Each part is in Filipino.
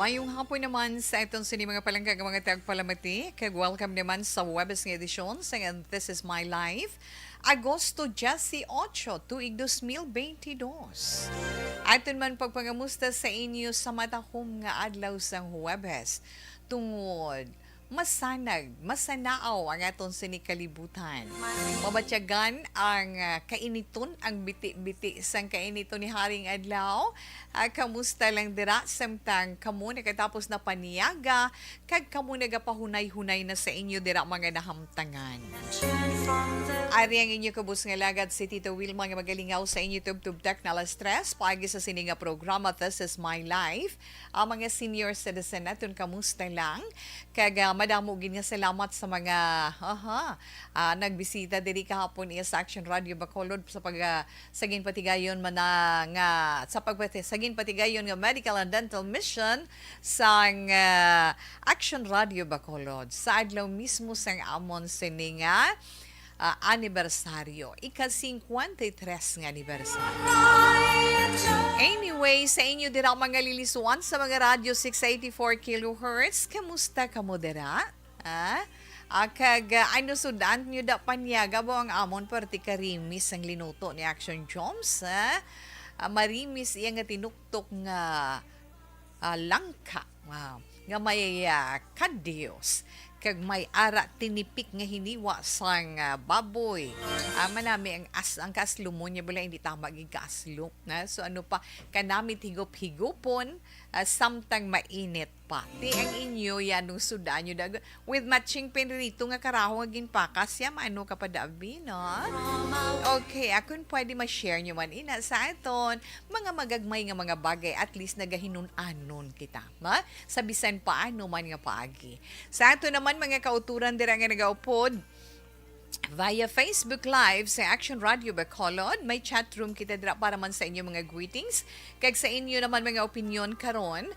Mayong hapon naman sa itong sini mga palangkag mga tagpalamati. Kag welcome naman sa Webes nga edisyon sa This Is My Life. Agosto 18, tuig 2022. Aton man pagpangamusta sa inyo sa matahom nga adlaw sang Huwebes. Tungod masanaaw ang aton sinikalibutan. Mabatyagan ang kainiton, ang biti-biti sang kainiton ni Haring Adlaw. Kamusta lang dira samtang kamo nakatapos na paniyaga, kag kamo nagapahunay-hunay na sa inyo dira mga nahamtangan. Ari ang inyo kabus nga lagad si Tito Wilma nga magalingaw sa inyo tub-tub-tek na stress paagi sa sininga programa This Is My Life. Ang mga senior citizen natin kamusta lang. Kag madamo gid nga salamat sa mga nagbisita diri kahapon sa Action Radio Bacolod sa saging patigayon man nga sa saging patigayon nga medical and dental mission sang Action Radio Bacolod sa adlaw mismo sang amon sininga anibersaryo. Ika-53 nga anibersaryo. Anyway, sa inyo dira mga lilisuan sa mga radyo 684 kHz, kamusta ka mo dira? Ano sudan nyo da panyaga bo ang amon parti karimis ang linuto ni Action Joms? Marimis iya nga tinuktok nga langka nga may kadyos kag may ara tinipik nga hiniwa sang baboy. Manami ang kaslumo niya bala hindi tama gid kaslo. So ano pa kanamit higop-higupon samtang mainit pa. Di ang inyo yanong sudan nyo dag with matching pinrito nga karaho nga ginpakas yam ano ka pa dabi no? Okay, akon pwede ma-share nyo man ina sa aton mga magagmay nga mga bagay at least nagahinun-anon kita. Sa bisan paano man nga paagi. Sa ato naman mga kauturan dira nga nagaupod via Facebook Live sa Action Radio Bacolod. May chat room kita dira para man sa inyo mga greetings. Kag sa inyo naman mga opinion karon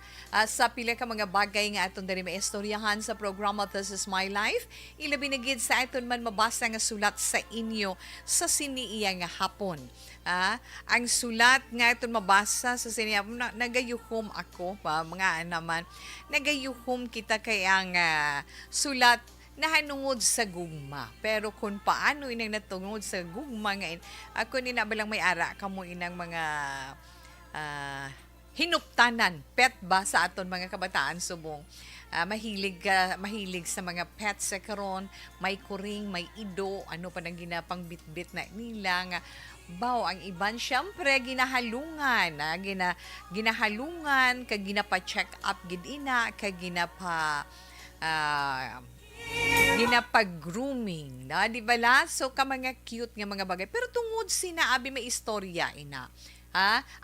sa pila ka mga bagay nga aton diri maistoryahan sa programa This Is My Life. Ilabi na gid sa aton man mabasa nga sulat sa inyo sa siniiya nga hapon. Ang sulat nga aton mabasa sa siniiya nagayuhom ako mga naman. Nagayuhom kita kay ang sulat nahanungod sa gugma. Pero kung paano inang natungod sa gugma ngayon, ako ninabalang may ara kamo inang mga hinuptanan, pet ba sa aton mga kabataan subong. Mahilig sa mga pets sa karon, may kuring, may ido, ano pa nang ginapang bitbit na nila nga ang iban syempre ginahalungan, ginahalungan kag ginapa-check up gid ina kag ginapag-grooming, na di ba la? So ka mga cute nga mga bagay. Pero tungod sinaabi may istorya ina.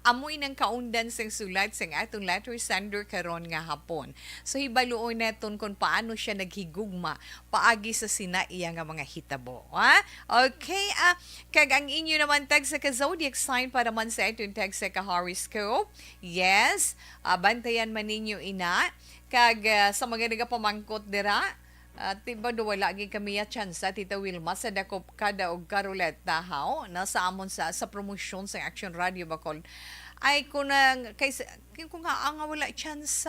Amoy ng kaundan sang sulat sang atong letter sender karon nga hapon. So hibaluon naton kung paano siya naghigugma paagi sa sinaiya nga mga hitabo. Okay, kag ang inyo naman tag sa ka-zodiac sign para man sa atong tag sa ka-horoscope. Yes, bantayan man ninyo ina. Kag sa mga nagapamangkot dira, tiba do wala gi kami ya chance Tita Wilma sa dakop kada og karulet tahaw na sa amon sa promosyon sa Action Radio Bacol ay kung nga wala chance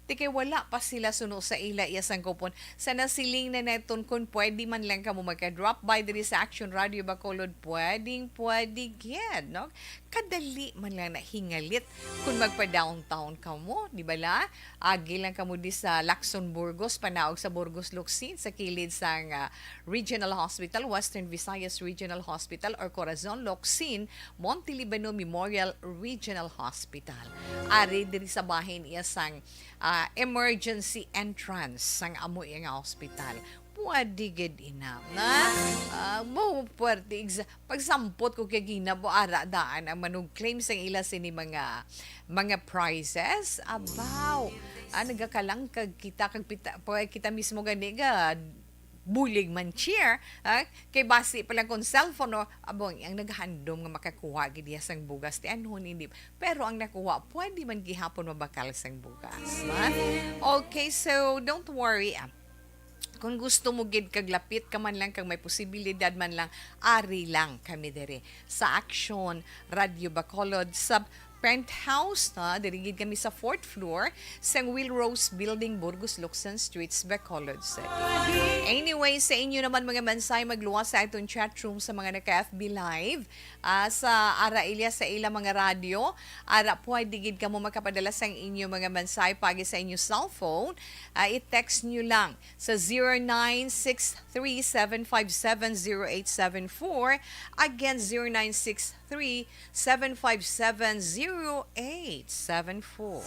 di kay wala pa sila suno sa ila iyasang kupon sa nasiling na neton kung pwede man lang ka mo magka-drop by diri sa Action Radio Bacolod pwede gid no kadali man lang na hingalit kung magpa-downtown ka mo di ba la agi lang ka mo di sa Lacson Burgos panaog sa Burgos Luksin sa kilid sang Regional Hospital Western Visayas Regional Hospital or Corazon Luksin Monte Libano Memorial Regional Hospital ari diri sa bahin iya sang emergency entrance sang amo nga hospital. Pwede gid ina na puwerte pagsampot ko kay ginabo ara daan ang manug claim sang ila sini mga prizes abaw nagakalangkag kita kag kita mismo gani ga bulig man cheer kay basi pa lang kung cellphone o abong ang naghandom nga makakuha gid sang bugas ti anhon hindi pero ang nakuha pwede man gihapon mabakal sang bugas okay so don't worry kung gusto mo gid kag lapit ka man lang kag may posibilidad man lang ari lang kami dere sa Action Radio Bacolod sa penthouse na dirigid kami sa 4th floor sa Willrose Building, Burgos, Luksan Streets, Bacolod City. Anyway, sa inyo naman mga mansay, magluwas sa itong chat room sa mga naka-FB Live sa ara ilya sa ilang mga radyo. Ara po ay digid ka mo makapadala sa inyo mga mansay pagi sa inyo cellphone. I-text nyo lang sa 0963-757-0874. Again, 0963-757-0874.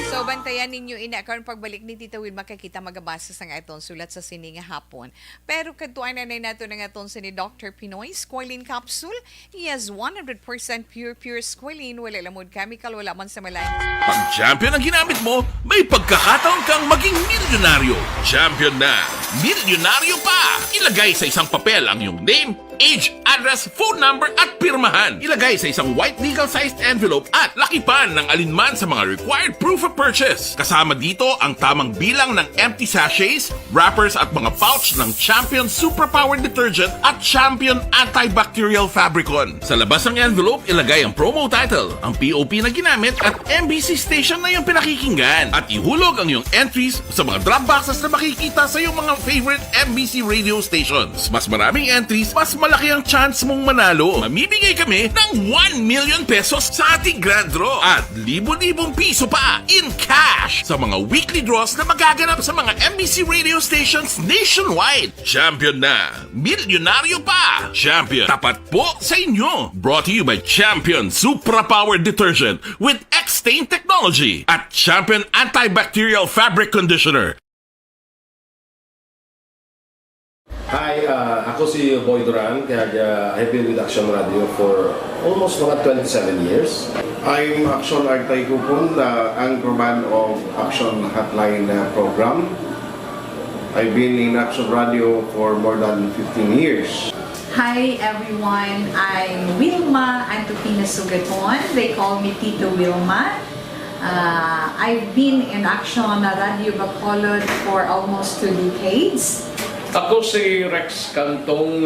So, bantayan ninyo karon pagbalik ni Tita Will, makakita magabasa sa nga itong sulat sa sininga hapon. Pero katuan na nato na nga itong ni Dr. Pinoy, Squalene Capsule. Yes, 100% pure squalene. Wala lamod chemical, wala man sa malay. Pag champion ang ginamit mo, may pagkakataon kang maging milyonaryo. Champion na! Milyonaryo pa! Ilagay sa isang papel ang iyong name, age, address, phone number at pirmahan. Ilagay sa isang white legal-sized envelope at lakipan ng alinman sa mga required proof of purchase. Kasama dito ang tamang bilang ng empty sachets, wrappers at mga pouch ng Champion Superpower Detergent at Champion Antibacterial Fabricon. Sa labas ng envelope, ilagay ang promo title, ang POP na ginamit at MBC station na yung pinakikinggan. At ihulog ang iyong entries sa mga drop boxes na makikita sa iyong mga favorite MBC radio stations. Mas maraming entries, mas malaki ang chance mong manalo. Mamimigay kami ng 1 million pesos sa ating grand draw at libo-libong piso pa in cash sa mga weekly draws na magaganap sa mga MBC radio stations nationwide. Champion na! Milyonaryo pa! Champion, tapat po sa inyo! Brought to you by Champion Supra-Powered Detergent with X-Stain Technology at Champion Antibacterial Fabric Conditioner. Hi, ako si Boy Duran, kaya I've been with Action Radio for almost mga 27 years. I'm Action Artay Kupon, anchorman of Action Hotline program. I've been in Action Radio for more than 15 years. Hi everyone, I'm Wilma Antopina Sugaton. They call me Tito Wilma. I've been in Action Radio Bacolod for almost 2 decades. Ako si Rex Cantong,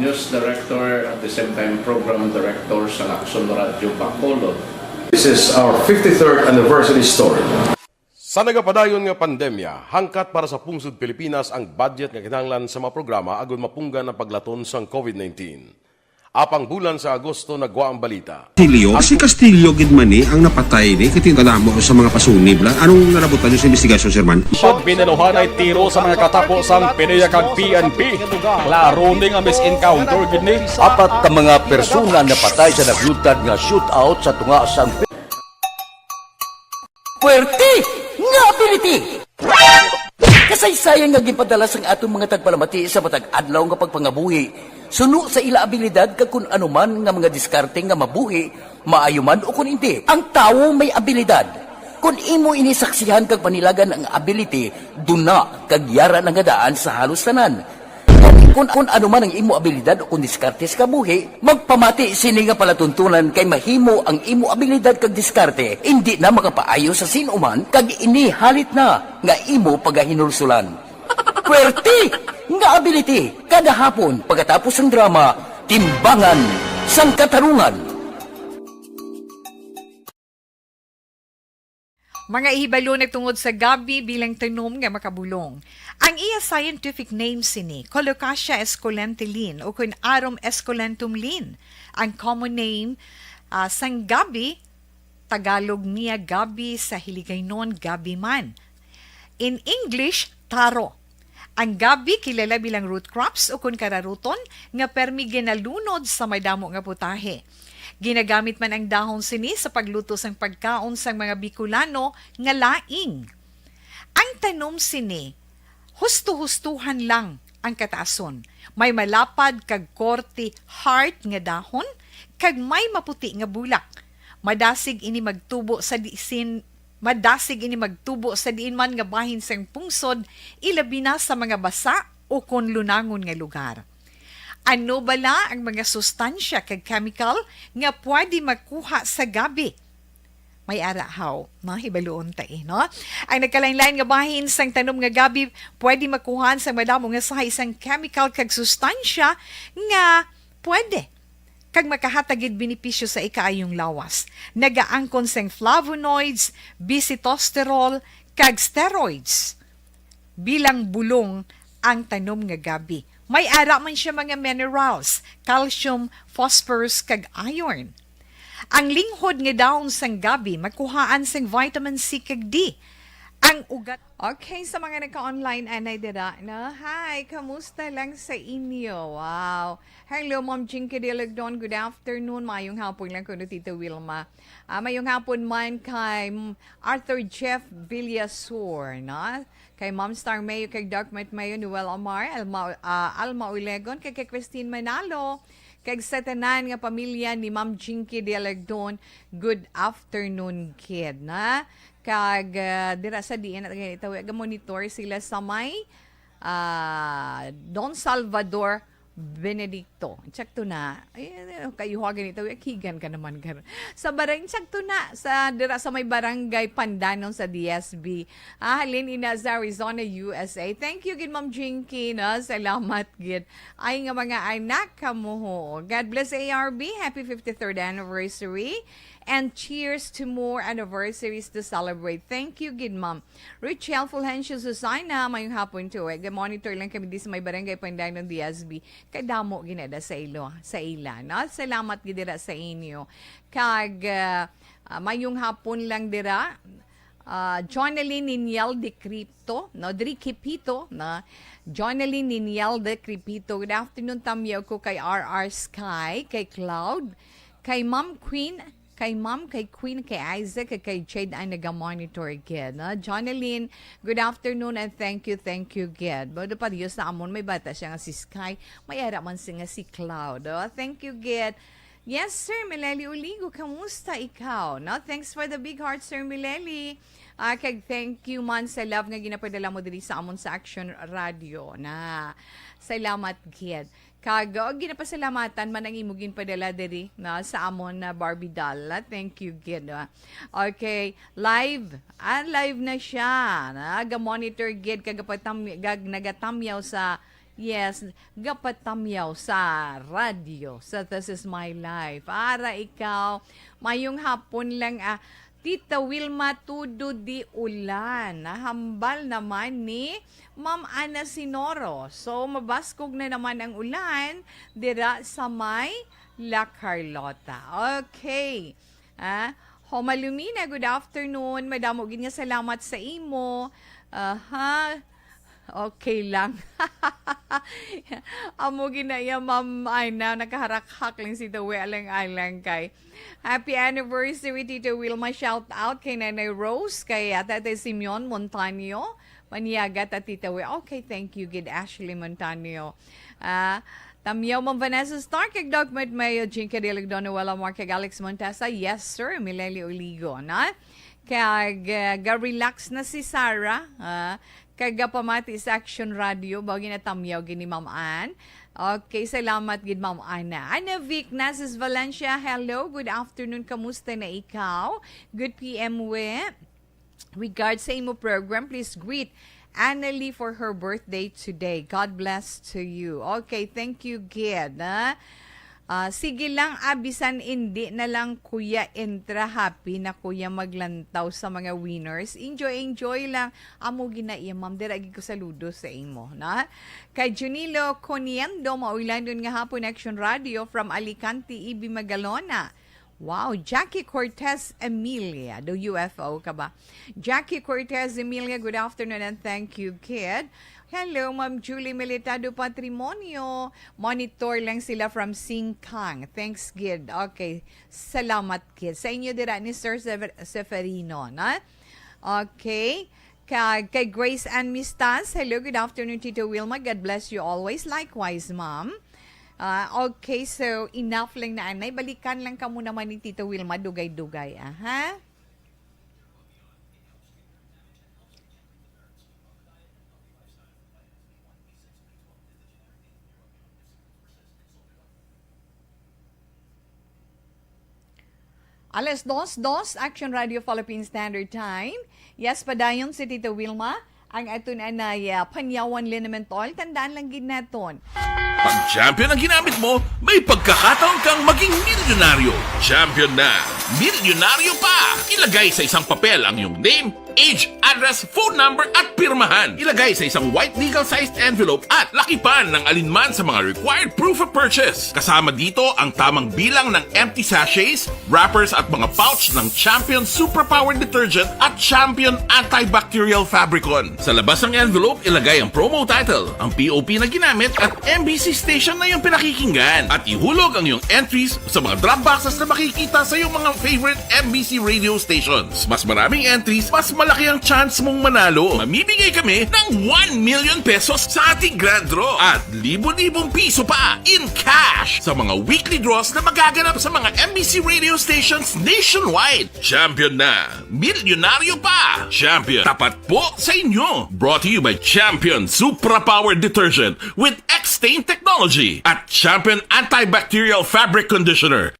News Director at the same time Program Director sa Action Radio Bacolod. This is our 53rd anniversary story. Sa nagapadayon nga pandemya, hangkat para sa pungsod Pilipinas ang budget nga kinahanglan sa mga programa agon mapunggan ang paglaton sang COVID-19. Apang bulan sa Agosto nagwa ang balita. Castillo, si Castillo gidmani ang napatay ni kitingkadamo sa mga pasunib lang. Anong narabutan niyo sa investigasyon, Sir Man? Pag binaluhan ay tiro sa mga katapos ang PNP kag PNP. Klaro ni nga misencounter gid ni. Apat ka mga persona na patay sa naglutad nga shootout sa tunga sang Puerte nga ability. Kasaysayan nga gipadala sang atong mga tagpalamati sa matag adlaw nga pagpangabuhi. Suno sa ila abilidad kag kun anuman nga mga diskarte nga mabuhi, maayo man o kun hindi. Ang tawo may abilidad. Kung imo inisaksihan kag panilagan ang ability, duna kag yara nga daan sa halos tanan. Kung anuman ang imo abilidad o kun diskarte sa kabuhi, magpamati sini nga palatuntunan kay mahimo ang imo abilidad kag diskarte, hindi na makapaayo sa sinuman kag ini halit na nga imo pagahinulsulan. Puwerte nga ability kada hapon pagkatapos ng drama, Timbangan sang Katarungan. Mga ihibalo nagtungod sa gabi bilang tanom nga makabulong. Ang iya scientific name sini, Colocasia esculentilin o kun Arum esculentum lin. Ang common name sang gabi, Tagalog niya gabi, sa Hiligaynon gabi man. In English, taro. Ang gabi kilala bilang root crops o kun kararuton nga permi ginalunod sa may damo nga putahe. Ginagamit man ang dahon sini sa pagluto sang pagkaon sang mga Bicolano nga laing. Ang tanom sini, husto-hustuhan lang ang kataason. May malapad kag korte hard nga dahon kag may maputi nga bulak. Madasig ini magtubo sa diin man nga bahin sang pungsod, ilabi na sa mga basa o kon lunangon nga lugar. Ano bala ang mga sustansya kag chemical nga pwede makuha sa gabi? May arahaw, mahibaluon tayo, no? Ang nagkalain-lain nga bahin sang tanom nga gabi, pwede makuhaan sa madamo nga sa isang chemical kag sustansya nga pwede kag makahatagid benepisyo sa ikaayong lawas. Nagaangkon sing flavonoids, bisitosterol, kag steroids. Bilang bulong ang tanom nga gabi. May ara man siya mga minerals, calcium, phosphorus, kag iron. Ang linghod nga daon sang gabi, makuhaan sang vitamin C kag D. Ang ugat. Okay, sa mga nagka-online anay dira, na, hi, kamusta lang sa inyo? Wow. Hello, Ma'am Jinky Dilagdon. Good afternoon. Mayong hapon lang ko, Tita Wilma. Mayong hapon man kay Arthur Jeff Villasur, na? Kay Ma'am Star Mayo, kay Dark Might Mayo, Noel Amar, Alma Ulegon, kay Christine Manalo, kag sa tanan nga pamilya ni Ma'am Jinky Dilagdon. Good afternoon, kid, na? Kag dira sa diin at ganito monitor sila sa may Don Salvador Benedicto. Check to na. Ay, kayo ganito kigan ka naman sa barang check to na sa dira sa may barangay Pandanon sa DSB. Halin ina sa Arizona, USA. Thank you gid Ma'am Jinky, no? Salamat gid. Ay nga mga anak kamuho. God bless ARB. Happy 53rd anniversary. And cheers to more anniversaries to celebrate. Thank you, good ma'am. Richelle Fulgencio Susana, mayong hapon to. Monitor lang kami di sa may barangay Pandanon DSB. Kadamo ginada sa ila. No? Salamat gidira sa inyo. Kag mayong hapon lang dira. Jonaline Niniel de Cripto, no? Dri Kipito, na Jonaline Niniel de Cripito. Good afternoon, tamyaw ko kay RR Sky, kay Cloud, kay Ma'am Queen, kay Queen, kay Isaac, kay Jade ay naga-monitor again. Jonaline, good afternoon and thank you, Ged. Bado pa Diyos na amon, may bata siya nga si Sky, may ara man siya nga si Cloud. Thank you, Ged. Yes, Sir Mileli Uligo, kamusta ikaw? No? Thanks for the big heart, Sir Mileli. Kag thank you man sa love nga ginapadala mo diri sa amon sa Action Radio. Na salamat, Ged. Kag ginapasalamatan man ang imugin padala diri na sa amon na Barbie doll. Thank you, Gid. Okay, live na siya. Ga-monitor Gid nagatamyaw sa gapatamyaw sa radio sa This Is My Life. Para ikaw mayong hapon lang Tita Wilma tudo di ulan. Hambal naman ni Ma'am Ana Sinoro. So, mabaskog na naman ang ulan dira sa may La Carlota. Okay. Homalumina, good afternoon. Madamo ginya salamat sa imo. Okay lang. Amo ginaya Ma'am Ana, nakaharak-hak lang si Tawe alang-alang kay. Happy anniversary, Tito Wilma. Shout out kay Nanay Rose, kay Tate Simeon Montaño, Maniaga, Tita We. Okay, thank you, Gid Ashley Montaño. Tamyaw Ma'am Vanessa Stark, kay Doc Mayo, Jinka Dilig Donuela Mark, kay Alex Montasa. Yes, sir, Mileli Oligo, na? Kag ga-relax na si Sarah, kagapamati sa Action Radio, bagay na tamyaw gini Ma'am Ann. Okay, salamat gid Ma'am Ana. Ana Vic Nazis Valencia, hello, good afternoon, kamusta na ikaw? Good PM we. Regards sa imo program, please greet Annalie for her birthday today. God bless to you. Okay, thank you, Gid. Sige lang, abisan hindi na lang kuya entra happy na kuya maglantaw sa mga winners. Enjoy lang. Amo ginaiya, ma'am. Diragi ko saludo sa imo. Na? Kay Junilo Coniendo, maulan dun nga hapon Action Radio from Alicante, Ibi Magalona. Wow, Jackie Cortez Emilia. Do UFO ka ba? Jackie Cortez Emilia, good afternoon and thank you, kid. Hello, Ma'am Julie Militado Patrimonio. Monitor lang sila from Singkang. Thanks, Gid. Okay. Salamat, Gid. Sa inyo dira ni Sir Seferino, na? Okay. Kay Grace Ann Mistas. Hello, good afternoon, Tito Wilma. God bless you always. Likewise, Ma'am. Okay, so enough lang na anay. Balikan lang ka muna man ni Tito Wilma. Dugay-dugay. Aha. Alas 2:02, Action Radio Philippine Standard Time. Yes, padayon si Tita Wilma. ang atun anaya panyawan Linementol, tandaan lang gid naton. Pag champion ang ginamit mo, may pagkakataon kang maging milyonaryo. Champion na, milyonaryo pa! Ilagay sa isang papel ang iyong name, age, address, phone number at pirmahan. Ilagay sa isang white legal-sized envelope at lakipan ng alinman sa mga required proof of purchase. Kasama dito ang tamang bilang ng empty sachets, wrappers at mga pouch ng Champion Superpower Detergent at Champion Antibacterial Fabricon. Sa labas ng envelope, ilagay ang promo title, ang POP na ginamit at MBC station na yung pinakikinggan. At ihulog ang iyong entries sa mga drop boxes na makikita sa iyong mga favorite MBC radio stations. Mas maraming entries, mas malaki ang chance mong manalo. Mamimigay kami ng 1 million pesos sa ating grand draw at libo-libong piso pa in cash sa mga weekly draws na magaganap sa mga MBC radio stations nationwide. Champion na, milyonaryo pa! Champion, tapat po sa inyo! Brought to you by Champion Supra Power Detergent with X-Stain Technology at Champion Antibacterial Fabric Conditioner.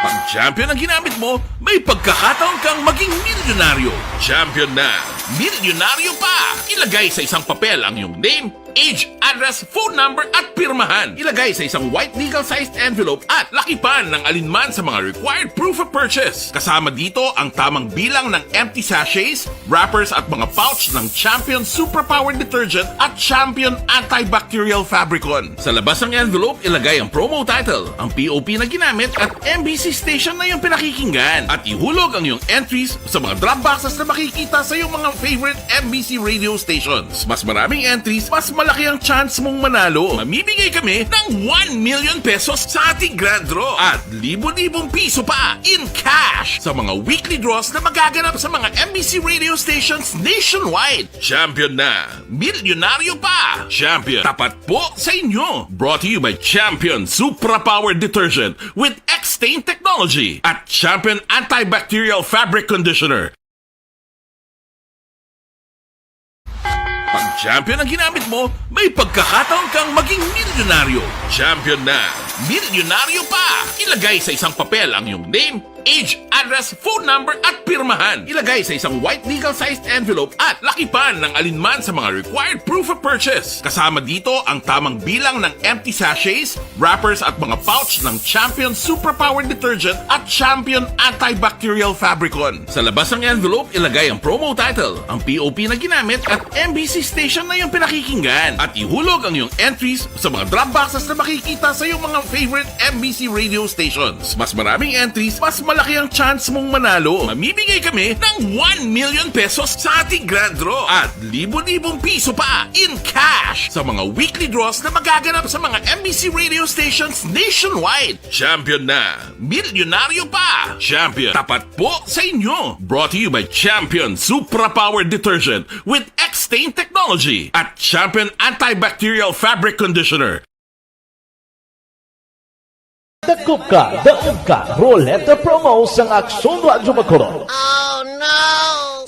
Pag champion ang ginamit mo, may pagkakataon kang maging milyonaryo. Champion na, milyonaryo pa! Ilagay sa isang papel ang iyong name, age, address, phone number at pirmahan. Ilagay sa isang white legal-sized envelope at lakipan ng alinman sa mga required proof of purchase. Kasama dito ang tamang bilang ng empty sachets, wrappers at mga pouch ng Champion Superpower Detergent at Champion Antibacterial Fabricon. Sa labas ng envelope, ilagay ang promo title, ang POP na ginamit at MBC station na yung pinakikinggan. At ihulog ang iyong entries sa mga drop boxes na makikita sa iyong mga favorite MBC radio stations. Mas maraming entries, mas malaki ang chance mong manalo. Mamimigay kami ng 1 million pesos sa ating grand draw at libo-libong piso pa in cash sa mga weekly draws na magaganap sa mga MBC radio stations nationwide. Champion na, milyonaryo pa! Champion, tapat po sa inyo! Brought to you by Champion Supra Power Detergent with X-Stain Technology at Champion Antibacterial Fabric Conditioner. Pag champion ang ginamit mo, may pagkakataon kang maging milyonaryo. Champion na, milyonaryo pa! Ilagay sa isang papel ang iyong name, age, address, phone number at pirmahan. Ilagay sa isang white legal-sized envelope at lakipan ng alinman sa mga required proof of purchase. Kasama dito ang tamang bilang ng empty sachets, wrappers at mga pouch ng Champion Superpower Detergent at Champion Antibacterial Fabricon. Sa labas ng envelope, ilagay ang promo title, ang POP na ginamit at MBC station na yung pinakikinggan. At ihulog ang iyong entries sa mga drop boxes na makikita sa iyong mga favorite MBC radio stations. Mas maraming entries, mas malaki ang chance mong manalo. Mamimigay kami ng 1 million pesos sa ating grand draw at libo-libong piso pa in cash sa mga weekly draws na magaganap sa mga MBC radio stations nationwide. Champion na, milyonaryo pa! Champion, tapat po sa inyo! Brought to you by Champion Supra Power Detergent with X-Stain Technology at Champion Antibacterial Fabric Conditioner. Dakop ka, daog ka, Roleta Promos ang Aksyon Radyo Bacolod.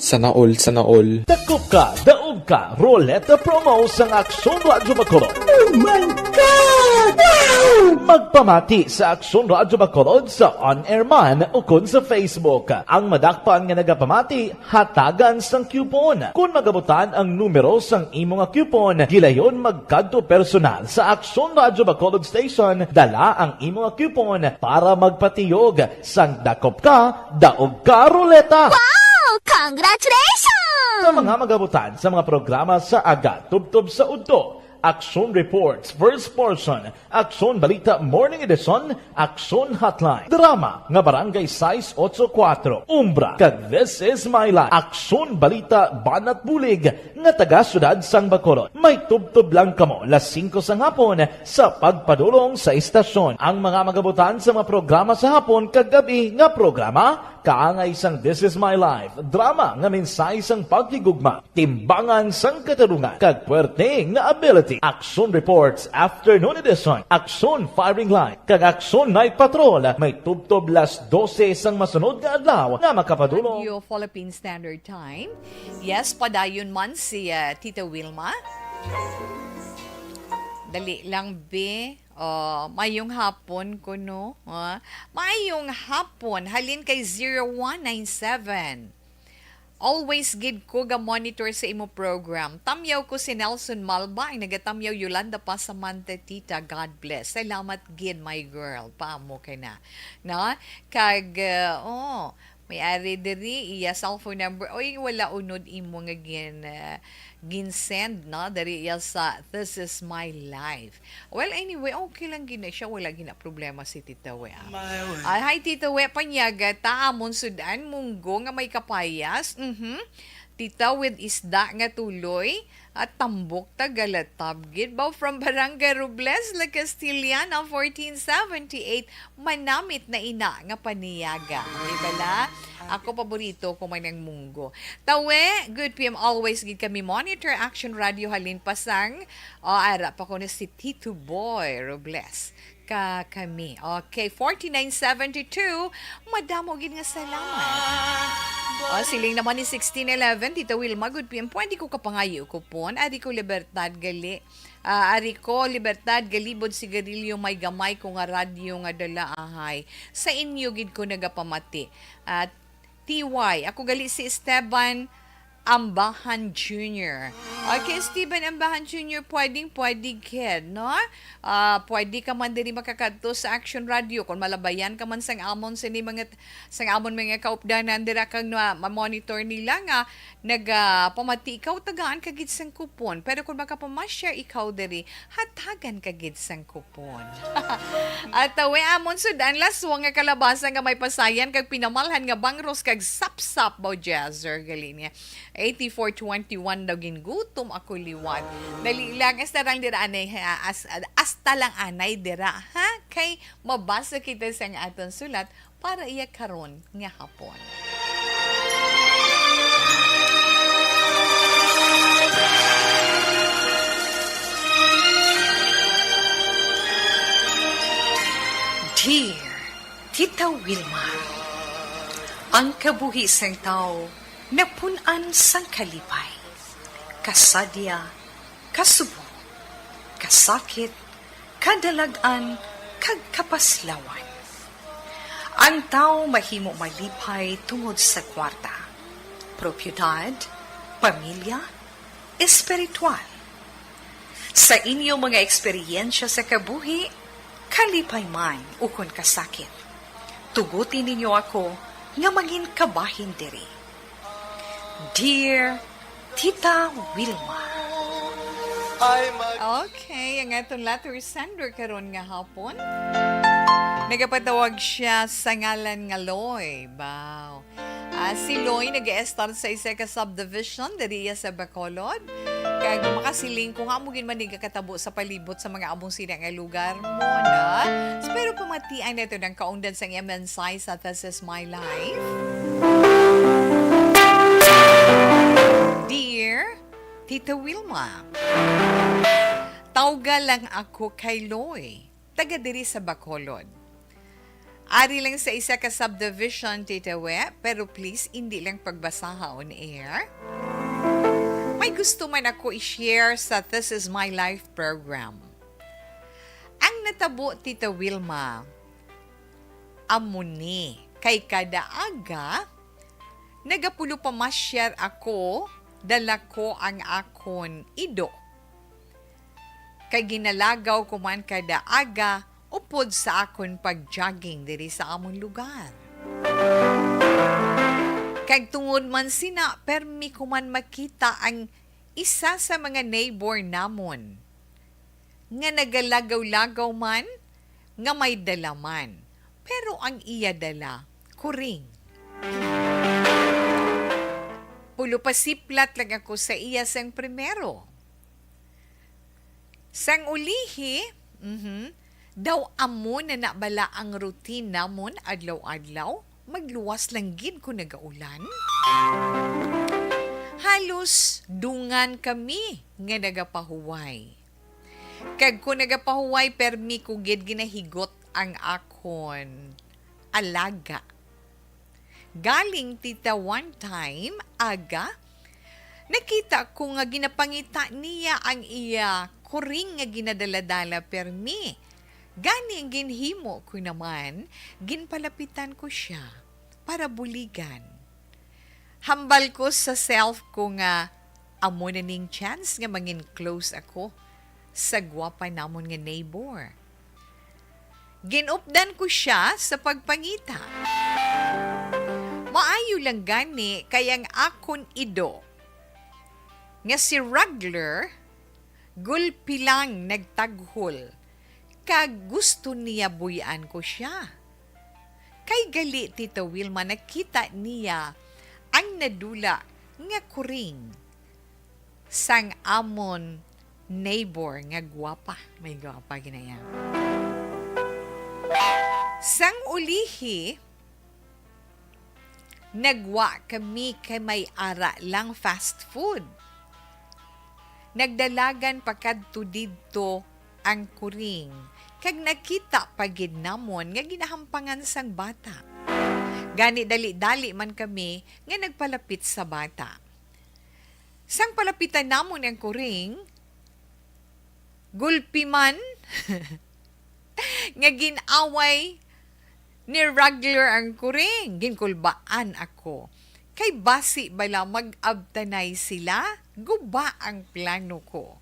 Sana all. Dakop ka, daog ka, Roleta Promos ang Aksyon Radyo Bacolod. Oh my God! Wow! Magpamati sa Aksyon Radyo Bacolod sa on-air man o kun sa Facebook. Ang madakpan nga nagapamati, hatagan sang coupon. Kung magabutan ang numero sang imo nga coupon, gilayon magkadto personal sa Aksyon Radyo Bacolod Station, dala ang imo nga coupon para magpatiyog sang dakop ka, daog ka, Roleta. Wow! Congratulations! Sa mga magabutan sa mga programa sa Aga Tubtob sa Udto, Aksyon Reports, First Portion, Aksyon Balita Morning Edition, Aksyon Hotline, Drama nga Barangay 684, Umbra, kag This Is My Life, Aksyon Balita Banat Bulig, nga taga Sudad Sang Bacolod. May tubtob lang kamo las 5 sa hapon sa pagpadulong sa istasyon. Ang mga magabutan sa mga programa sa hapon kag gabi nga programa, kaangay sang This Is My Life, drama nga mensahe sang pagtigugma, timbangan sang katarungan, kag puwerte nga ability. Aksyon Reports Afternoon Edition, Aksyon Firing Line, kag Aksyon Night Patrol. May tubtob las 12 sang masunod nga adlaw nga makapadulong. Radio Philippine Standard Time. Yes, padayon man si Tita Wilma. Dali lang, be. Mayong hapon ko, no? Mayong hapon. Halin kay 0197 Always gid ko ga monitor sa imo program. Tamyaw ko si Nelson Malba, ang nagatamyaw Yolanda Pasamante, tita. God bless. Salamat gid, my girl. Paamo ka na. No? May ari diri iya cellphone number. Oy, wala unod imo nga ginsend, no? Dari iya sa This Is My Life. Well, anyway, okay lang gina siya. Wala gina problema si Tita We. Hi, Tita We. Panyaga, taamon sudan, munggo nga may kapayas. Tita with isda nga tuloy at tambok tagalatab gid ba from Barangay Robles, La Castillana, 1478. Manamit na ina nga paniyaga. Di bala? Ako paborito ko man ng munggo. Tawe, good PM always gid kami monitor Action Radio Halin Pasang. Ara pa ko na si Tito Boy Robles. Kami. Okay, 4972. Madamo gid nga salamat. Siling naman ni 1611, Tita Wilma, good PM. Pwede ko kapangayo ko po. Ari ko Libertad Gali. Ari ko Libertad Galibod Sigarilyo may gamay ko nga radyo nga dala ahay. Sa inyo gid ko nagapamati. TY, ako gali si Esteban Ambahan Jr. Okay, Steven Ambahan Jr., pwede kid, no? Pwede ka man diri makakadto sa Action Radio kung malabayan ka man sang amon mga kaupdanan dira kang ma-monitor nila nga pamati ikaw tagaan ka gid sang kupon. Pero kung makapama-share ikaw diri, hatagan ka gid sang kupon. At we amon sudan laswa nga kalabasa nga may pasayan kag pinamalhan nga bangros kag sapsap baw jazzer gali niya. 8421 daw gingutom ako liwat. Dali lang as tarang dira anay asta lang anay dira ha kay mabasa kita sa nga aton sulat para iya karon nga hapon. Dear Tita Wilma, ang kabuhisang tao napunan sang kalipay, kasadya, kasubo, kasakit, kadalagan, kag kapaslawan. Ang tao mahimo malipay tungod sa kwarta, propiedad, pamilya, espiritual. Sa inyo mga eksperyensya sa kabuhi, kalipay man ukon kasakit. Tugutin ninyo ako nga maging kabahin diri. Dear Tita Wilma. Okay, ang atong letter sender karon nga hapon. Nagapatawag siya sa ngalan nga Loy. Wow. Si Loy nag-e-start sa isa ka subdivision diri sa Bacolod. Kaya makasiling kung amugin man katabo sa palibot sa mga among sila nga lugar mo na. Pero pamatian na ito ng kaundan sa MNSI sa This Is My Life. Dear Tita Wilma, tawga lang ako kay Loy, taga diri sa Bacolod. Ari lang sa isa ka subdivision, Tita We, pero please, hindi lang pagbasaha on air. May gusto man ako i-share sa This Is My Life program. Ang natabo, Tita Wilma, amuni, kay kada aga, nagapulo pa ma-share ako, dala ko ang akon ido. Kay ginalagaw ko man kada aga, upod sa akon pag-jogging diri sa among lugar. Kag tungod man sina, permi ko man makita ang isa sa mga neighbor namon. Nga nagalagaw-lagaw man, nga may dalaman. Pero ang iya dala, kuring. Pulo pasiplat lang ako sa iya sang primero. Sang ulihi, daw amo na nabala ang routine namon adlaw-adlaw, magluwas lang gid ko nagaulan. Halos dungan kami nga nagapahuway. Kag ko nagapahuway permi ko gid ginahigot ang akon alaga. Galing tita one time, aga, nakita ko nga ginapangita niya ang iya kuring nga ginadaladala permi. Gani ang ginhimo ko naman, ginpalapitan ko siya para buligan. hambal ko sa self ko nga amo na ning chance nga mangin close ako sa gwapa namon nga neighbor. Ginupdan ko siya sa pagpangita. Maayo lang gani kayang akon ido nga si Rugler gulpi lang nagtaghol kag gusto niya buyan ko siya. Kay gali Tita Wilma nakita niya ang nadula nga kuring sang amon neighbor nga gwapa. May gwapa ginaya. Sang ulihi, nagwa kami kay may ara lang fast food. Nagdalagan pakadto didto ang kuring. Kag nakita pagid namon nga ginahampangan sang bata. Gani dali-dali man kami nga nagpalapit sa bata. Sang palapitan namon ang kuring, gulpi man nga ginaway ni Rugler ang kuring. Ginkulbaan ako. Kay basi bala mag-abtanay sila, guba ang plano ko.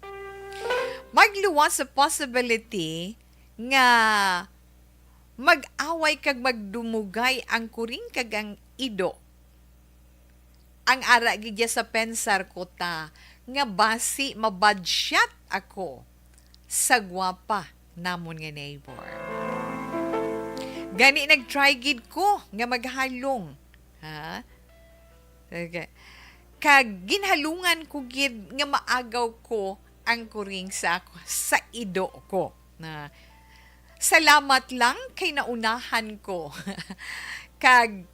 Magluwas sa possibility nga mag-away kag magdumugay ang kuring kag ang ido. Ang ara gidya sa pensar ko ta nga basi mabadsyat ako sa gwapa namon nga neighbor. Gani nag-try gid ko nga maghalong. Ha? Okay. Kag ginhalungan ko gid nga maagaw ko ang kuring sa ako, sa ido ko. Na salamat lang kay naunahan ko. Kag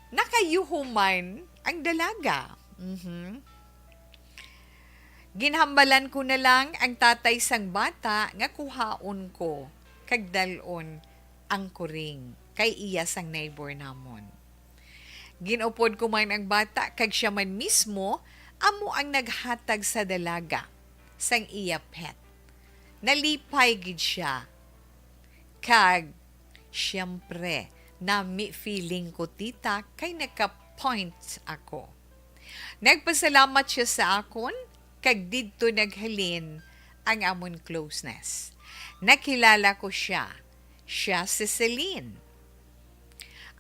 nakayuhuman ang dalaga. Ginhambalan ko na lang ang tatay sang bata nga kuhaon ko kag dalon ang kuring kay iya sang neighbor namon. Ginupod ko man ang bata kag siya man mismo amo ang naghatag sa dalaga sang iya pet. Nalipay gid siya. Kag siyempre nami feeling ko tita kay naka-point ako. Nagpasalamat siya sa akon kag didto naghalin ang amon closeness. Nakilala ko siya. Siya si Celine.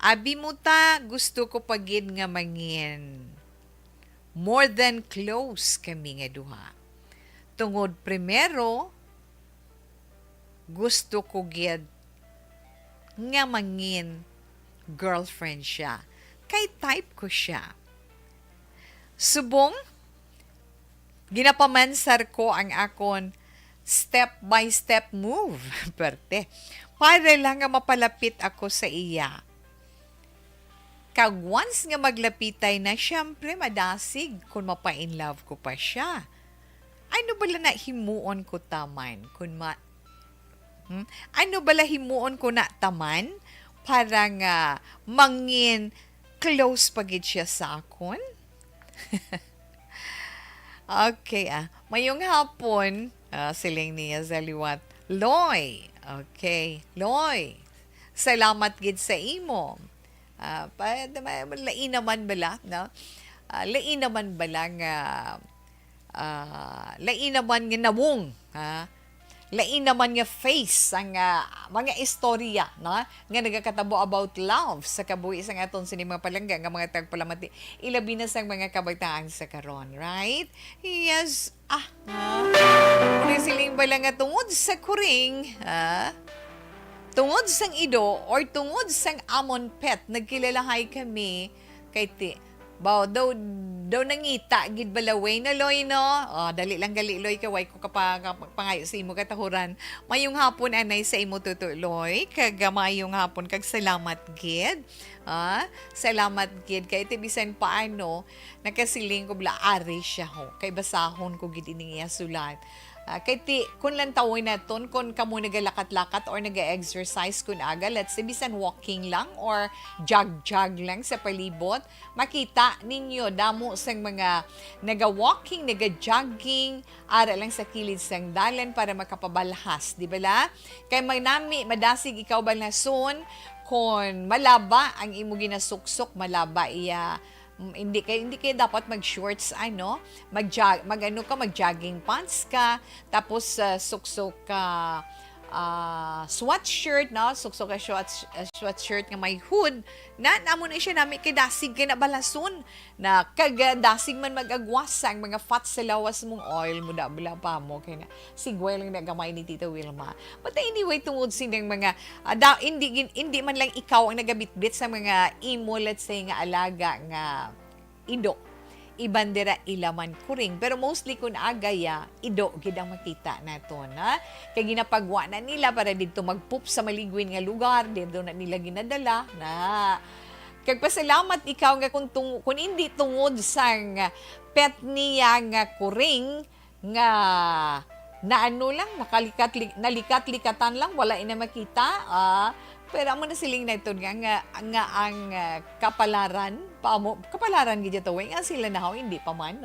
Abi mo ta, gusto ko pagid nga mangin. More than close kami nga duha. Tungod primero, gusto ko gid nga mangin girlfriend siya. Kay type ko siya. Subong, ginapamansar ko ang akon step-by-step move. Perte. Para lang nga mapalapit ako sa iya. Kag once nga maglapitay na, syempre madasig kung mapa-in love ko pa siya. Ano bala na himuon ko taman? Ano bala himuon ko na taman? Para nga mangin close pagid siya sa akon? Okay, mayong hapon, siling niya sa liwat. Loy, okay, Loy, salamat gid sa imo. Lain naman bala, no? Lain naman bala nga, lain naman nga nawong, ha? Lain naman nga face ang mga istorya, no? Nga nagakatabo about love sa kabuhi sa aton sinima palangga nga mga tagpalamati. Ilabi na sang mga kabataan sa karon, right? Yes, Uli siling bala nga tungod sa kuring, tungod sang ido or tungod sang amon pet, nagkilalahay kami kay ti. Daw nangita gid balaway na Loy no. Dali lang gali Loy kaway ko kapangayo sa imo katahuran. Mayong hapon anay sa imo tuto Loy, kag mayong hapon kag salamat gid. Salamat gid kay ti bisan paano nakasiling ko bla ari siya ho. Kay basahon ko gid ini sulat. Kay ti kun lang tawon naton kun kamo nagalakat-lakat or naga-exercise kun aga, let's say bisan walking lang or jog lang sa palibot, makita ninyo damo sang mga naga-walking, naga-jogging ara lang sa kilid sang dalan para makapabalhas, di bala? Kay magnami madasig ikaw balhason kon malaba ang imo ginasuksok, malaba iya Hindi kayo dapat mag-shorts mag-jogging pants ka, tapos suksok ka sweatshirt, no? Suksok ka sweatshirt nga may hood, namo na siya nami kay dasig kay na balason, na dasig man magagwas ang mga fat sa lawas mong oil mo dabla pa mo kay na sigway lang nagamay ni Tita Wilma. But anyway, tungod sining mga hindi man lang ikaw ang nagabitbit sa mga imo, let's say nga alaga nga ido, ibandera ilaman kuring, pero mostly kun agaya ido gid ang makita naton, ha, kay ginapagwa na nila para didto magpup sa maligwin nga lugar, didto na nila ginadala na. Kag pasalamat ikaw nga kun hindi tungod sang pet niya nga kuring nga na ano lang nalikat-likatan lang, wala ina makita, pero amo na siling na ito nga ang kapalaran gid to nga sila nahaw hindi pa man,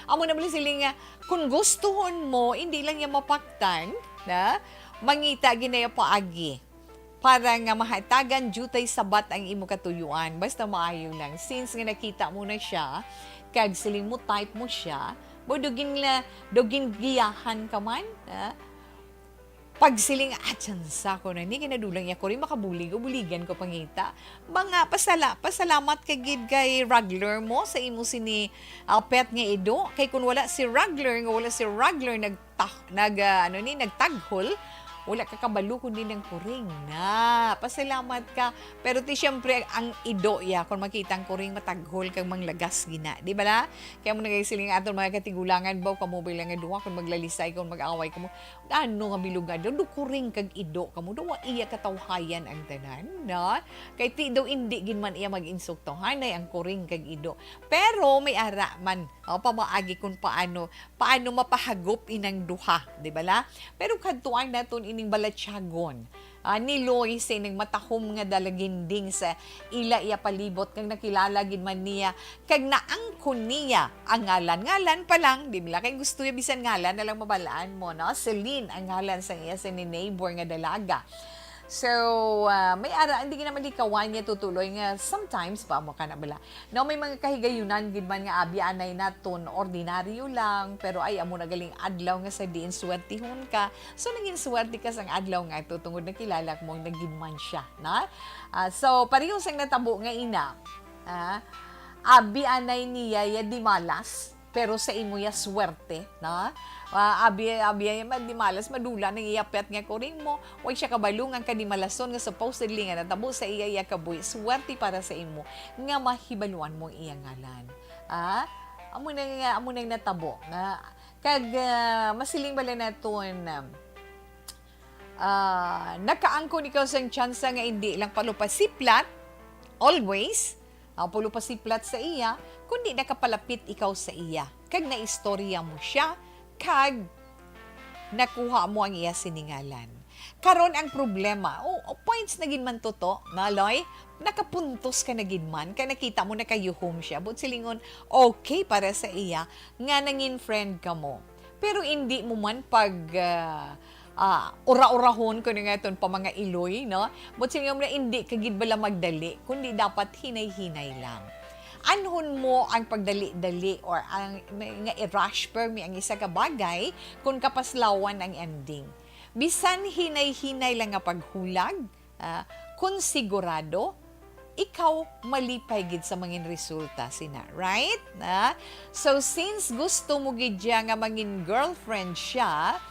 amo na bali siling nga kung gustuhon mo hindi lang ya mapaktan na mangita ginaya paagi para nga mahatagan jutay sabat ang imo katuyuan, basta maayo lang since nga nakita mo na siya kag siling mo type mo siya mo dugin giyahan ka man, pag siling atsansa ko na ni kinadulang ya ko rin buligan ko pangita mga pasalamat kay gid kay Ragler mo sa imo sini pet nga ido, kay kun wala si Ragler nagtaghol, wala ka kabalo kundi ng kuring na. Pasalamat ka. Pero siyempre, ang ido ya, kung makita ang kuring mataghol kang manglagas gina. Di ba la? Kaya mo nagaysiling aton mga katigulangan ba, kamobile nga duwa, kung maglalisay, kung mag-away ka mo, ano nga bilugad, do kuring kag ido ka mo, do iya katawhayan ang tanan, na? Kay ti daw hindi ginman iya mag-insukto, hanay ang kuring kag ido. Pero may ara man, pamaagi kung paano mapahagop inang duha, di ba la? Pero kadtuan naton ining balatyagon. Niloy sa ining matahom nga dalaginding sa ila iya palibot kang nakilala gid man niya kag naangkon niya ang ngalan pa lang, di ba kay gusto niya bisan ngalan na lang mabalaan mo, no? Celine ang ngalan sa iya sa ni neighbor nga dalaga. So, may ara, hindi naman likawan niya tutuloy nga sometimes pa mo ka na bala. No, may mga kahigayunan gid man nga abi anay naton ordinaryo lang, pero ay amo na galing adlaw nga sa diin swertihon ka. So naging swerte ka sang adlaw nga ito tungod nakilala mo nagginman siya, na? So pareho sang natabo nga ina. Abi anay niya ya di malas, pero sa imo ya swerte, na? Abi di malas madula nang iyapet nga kuring mo, way siya kabalungan ka di malason nga supposedly nga natabo sa iya kaboy, swerte para sa imo nga mahibaluan mo iyang ngalan. Amo nang natabo nga kag masiling bala naton nakaangkon ikaw sang tsansa nga hindi lang palupasiplat always palupasiplat sa iya, kundi nakapalapit ikaw sa iya kag naistorya mo siya kag nakuha mo ang iya siningalan. Karon ang problema, points na gid man toto, naloy, nakapuntos ka na gid man, kaya nakita mo na kayuhom siya, but silingon, okay para sa iya, nga nangin friend ka mo. Pero hindi mo man pag ura-urahon ko nga ito pa mga iloy, no? But silingon mo na hindi kagid bala magdali, kundi dapat hinay-hinay lang. Anhon mo ang pagdali-dali or ang nga i-rush per mi ang isa ka bagay kung kapaslawan ang ending. Bisan hinay-hinay lang nga paghulag, kung sigurado, ikaw malipay gid sa mangin resulta sina, right? So since gusto mo gid nga mangin girlfriend siya,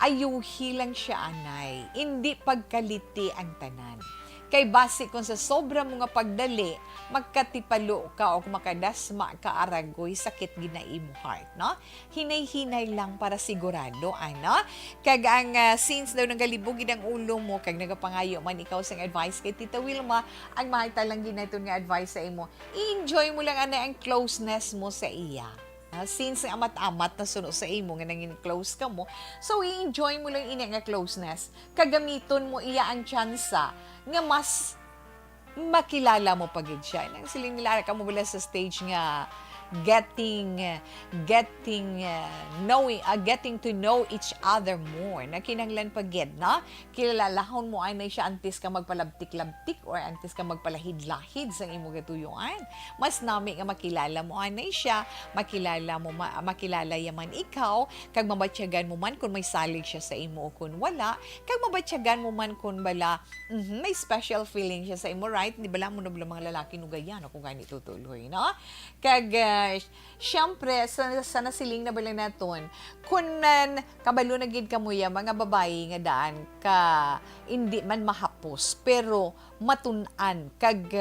ayuhi lang siya anay, hindi pagkaliti ang tanan. Kay base kung sa sobra mo nga pagdali, magkatipalo ka o makadasma ka aragoy, sakit gina imo heart, no? Hinay-hinay lang para sigurado, ano? Kag ang since daw nanggalibugid ang ulo mo, kag nagapangayo man ikaw sang advice kay Tita Wilma, ang mahita lang ginaton nga advice sa imo, i-enjoy mo lang ana ang closeness mo sa iya. Since amat-amat na suno sa imo nga nangin close ka mo, so i-enjoy mo lang ina nga closeness. Kagamiton mo iya ang tsansa nga mas makilala mo pagid siya. Nang siling nila ka mo bala sa stage nga getting to know each other more. Na kinahanglan pagid na kilalahon mo anay siya antes ka magpalabtik-labtik or antes ka magpalahid-lahid sa imong gatuyuan. Mas nami nga makilala mo anay siya, makilala yaman ikaw, kag mabatyagan mo man kung may salig siya sa imo o kung wala, kag mabatyagan mo man kung bala may special feeling siya sa imo, right? Di bala mo na bala mga lalaki nugayan kung gani tutuloy, no? Kag syempre sa nasiling na bala naton kung kabalo na gid kamuya mga babae nga daan ka hindi man mahapos pero matun-an kag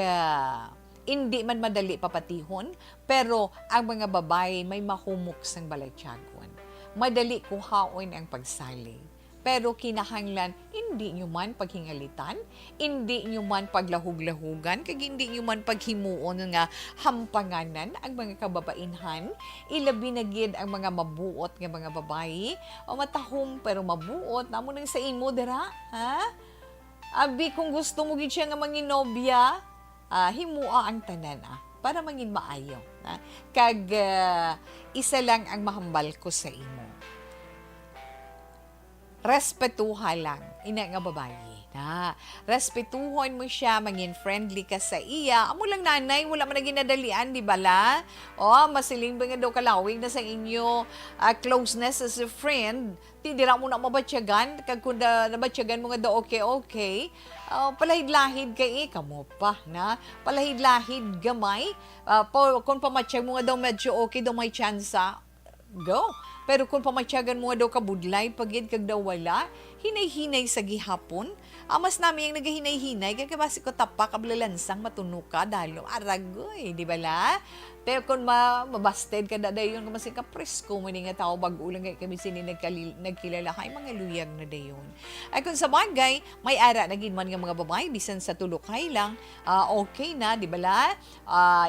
hindi man madali papatihon pero ang mga babae may mahumok sang balatyagon. Madali kuhaon ang pagsali. Pero kinahanglan, hindi nyo man paghingalitan, hindi nyo man paglahug-lahugan, kag hindi nyo man paghimuon nga hampanganan ang mga kababainhan, ilabi na gid ang mga mabuot nga mga babae, o matahom pero mabuot, namo nang sa imo dira, ha? Abi, kung gusto mo gid siya nga manginobya, himua ang tanan, para mangin maayo. Ha? Kag isa lang ang mahambal ko sa imo. Respetuha lang, ina nga babae. Respetuhon mo siya, mangin friendly ka sa iya. Amo lang nanay, wala man na ginadalian, di ba la? Masiling ba nga daw kalawig na sa inyo closeness as a friend. Tindira mo na mabatsyagan, kag kung nabatsyagan mo nga daw okay. Palahid-lahid kay kamo pa, na? Palahid-lahid gamay. Kung pamatsyag mo nga daw medyo okay, daw may tsansa, go. Pero kung pamatsyagan mo daw kabudlay, pagid kag daw wala, hinay-hinay sa gihapon. Mas nami yung nagahinay-hinay, kaya basi ko tapak, kablalansang matunuka, dalo, aragoy, di ba la? Pero kung mabasted ka dayon, kung masing kapresko mo nga tao, bago-ulang kami sini nagkilala kay mga luyag na dayon. Ay kung sa bagay, may ara na man nga mga babae, bisan sa tulukay lang, okay na, di ba la?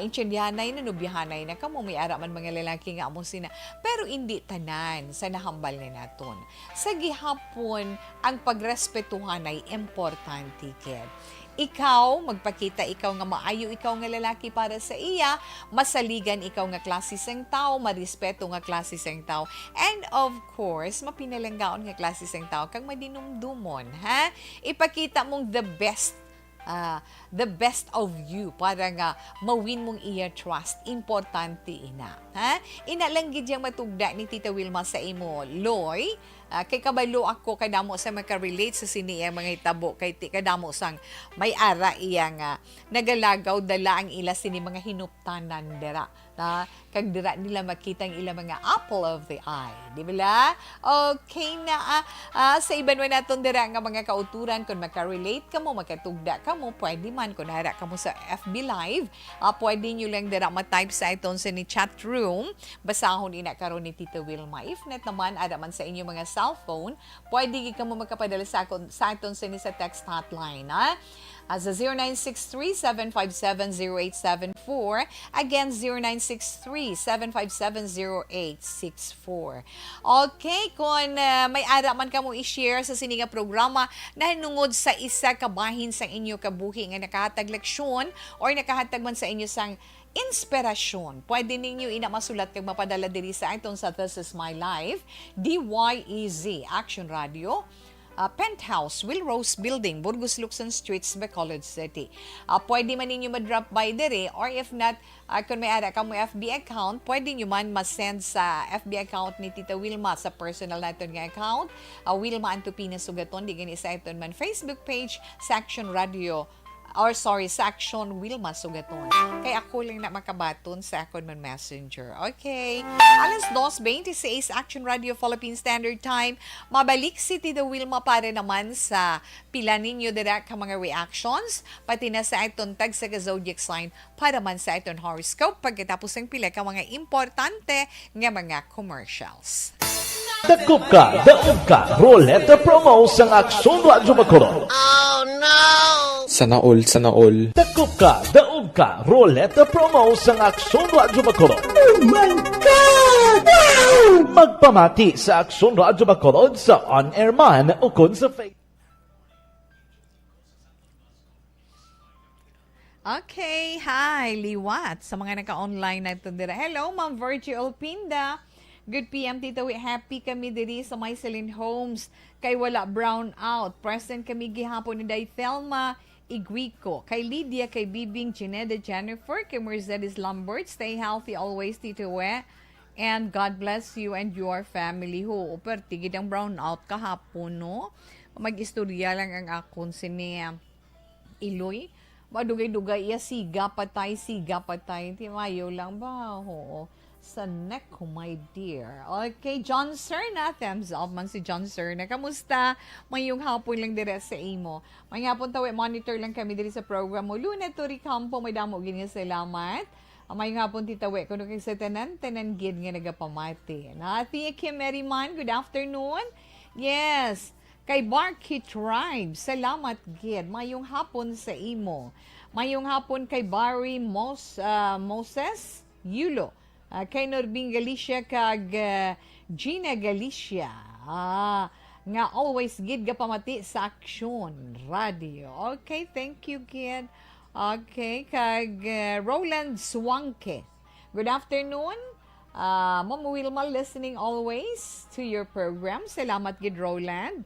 Intindihanay na, nubyahanay na kamo, may ara man mga lalaki nga among sina. Pero hindi tanan sa nahambal na naton. Sa gihapon, ang pagrespetuhan ay importante kid. Ikaw, magpakita ikaw nga maayo, ikaw nga lalaki para sa iya, masaligan ikaw nga klase sang tao, marespeto nga klase sang tao, and of course, mapinalanggaon nga klase sang tao, kang madinumdumon, ha? Ipakita mong the best of you para nga mawin mong iya trust. Importante ina. Ha? Ina lang gid yang matugda ni Tita Wilma sa imo, Loy. Kay kabalo ako kadamo sa maka-relate sa siniya mga hitabo kay kadamo sang may ara iya nga nagalagaw dala ang ila sini mga hinuptanan dira. Kag dira nila makita ang ila mga apple of the eye. Di ba? Okay na. Sa iban man naton dira nga mga kauturan kung maka-relate ka mo, makatugda ka mo, pwede man kung nara ka mo sa FB Live, pwede nyo lang dira ma-type sa iton sa ni chat room. Basahon ina karon ni Tita Wilma. If net naman ada man sa inyo mga cellphone, pwede ka mo magkapadala sa iton sa ni sa text hotline, ha? Sa 0963-757-0874. Again, 0963-757-0864. Okay, kung may ara man ka mo i-share sa sininga programa na nungod sa isa kabahin sa inyo kabuhi nga nakahatag leksyon or nakahatag man sa inyo sang inspirasyon. Pwede ninyo masulat kag mapadala diri sa iton sa This Is My Life, DYEZ, Action Radio, Penthouse, Willrose Building, Burgos Luxon Streets, Bacolod City. Pwede man ninyo ma-drop by dere or if not, kung may ara ka mo FB account, pwede nyo man ma-send sa FB account ni Tita Wilma sa personal natin nga account. Wilma Antupina Sugaton, di gani sa iton man Facebook page, Section Radio, Section Wilma Sugaton. Kaya ako lang na makabaton sa akon man messenger. Okay. Alas 2:26 Action Radio Philippine Standard Time. Mabalik si Tita Wilma para naman sa pila ninyo direct ka mga reactions, pati na sa iton tag sa zodiac sign para man sa iton horoscope pagkatapos ng pila ka mga importante nga mga commercials. Dakop ka, daog ka, Roleta Promo sang Aksyon Radyo Bacolod. Sana all. Dakop ka, daog ka, Roleta Promo sang Aksyon Radyo Bacolod. Oh my God! Wow! Magpamati sa Aksyon Radyo Bacolod sa on-air man o kun sa Facebook. Okay, hi, liwat sa mga naka-online na ito dira. Hello, Ma'am Virgil Pinda. Good PM, Tita Wi. Happy kami diri sa Mycelin Homes. Kay wala brown out. Present kami gihapon ni Day Thelma Iguico. Kay Lydia, kay Bibing, Gineda, Jennifer, kay Mercedes Lambert. Stay healthy always, Tita Wi. And God bless you and your family. Ho, pertigid ang brown out kahapon, no? Mag-istorya lang ang akon sini Iloy. Madugay-dugay iya siga patay. Timayo lang ba? Oo. Sa neck ko, my dear. Okay, John Serna. Thumbs up man si John Serna. Kamusta? Mayong hapon lang dire sa imo. May hapon tawi, monitor lang kami dire sa program mo. Luna Turi Campo, may damo gini salamat. Mayong hapon titawi. Kuno kay sa tanan gid nga nagapamati. Ati Kim Merriman, good afternoon. Yes. Kay Barky Tribe, salamat gid. Mayong hapon sa imo. Mayong hapon kay Barry Moses Yulo. Kay Norbing Galicia kag Gina Galicia. Nga always gid gapamati sa Aksyon Radio. Okay, thank you gid. Okay, kag Roland Swanke. Good afternoon. Ma'am Wilma listening always to your program. Salamat gid Roland.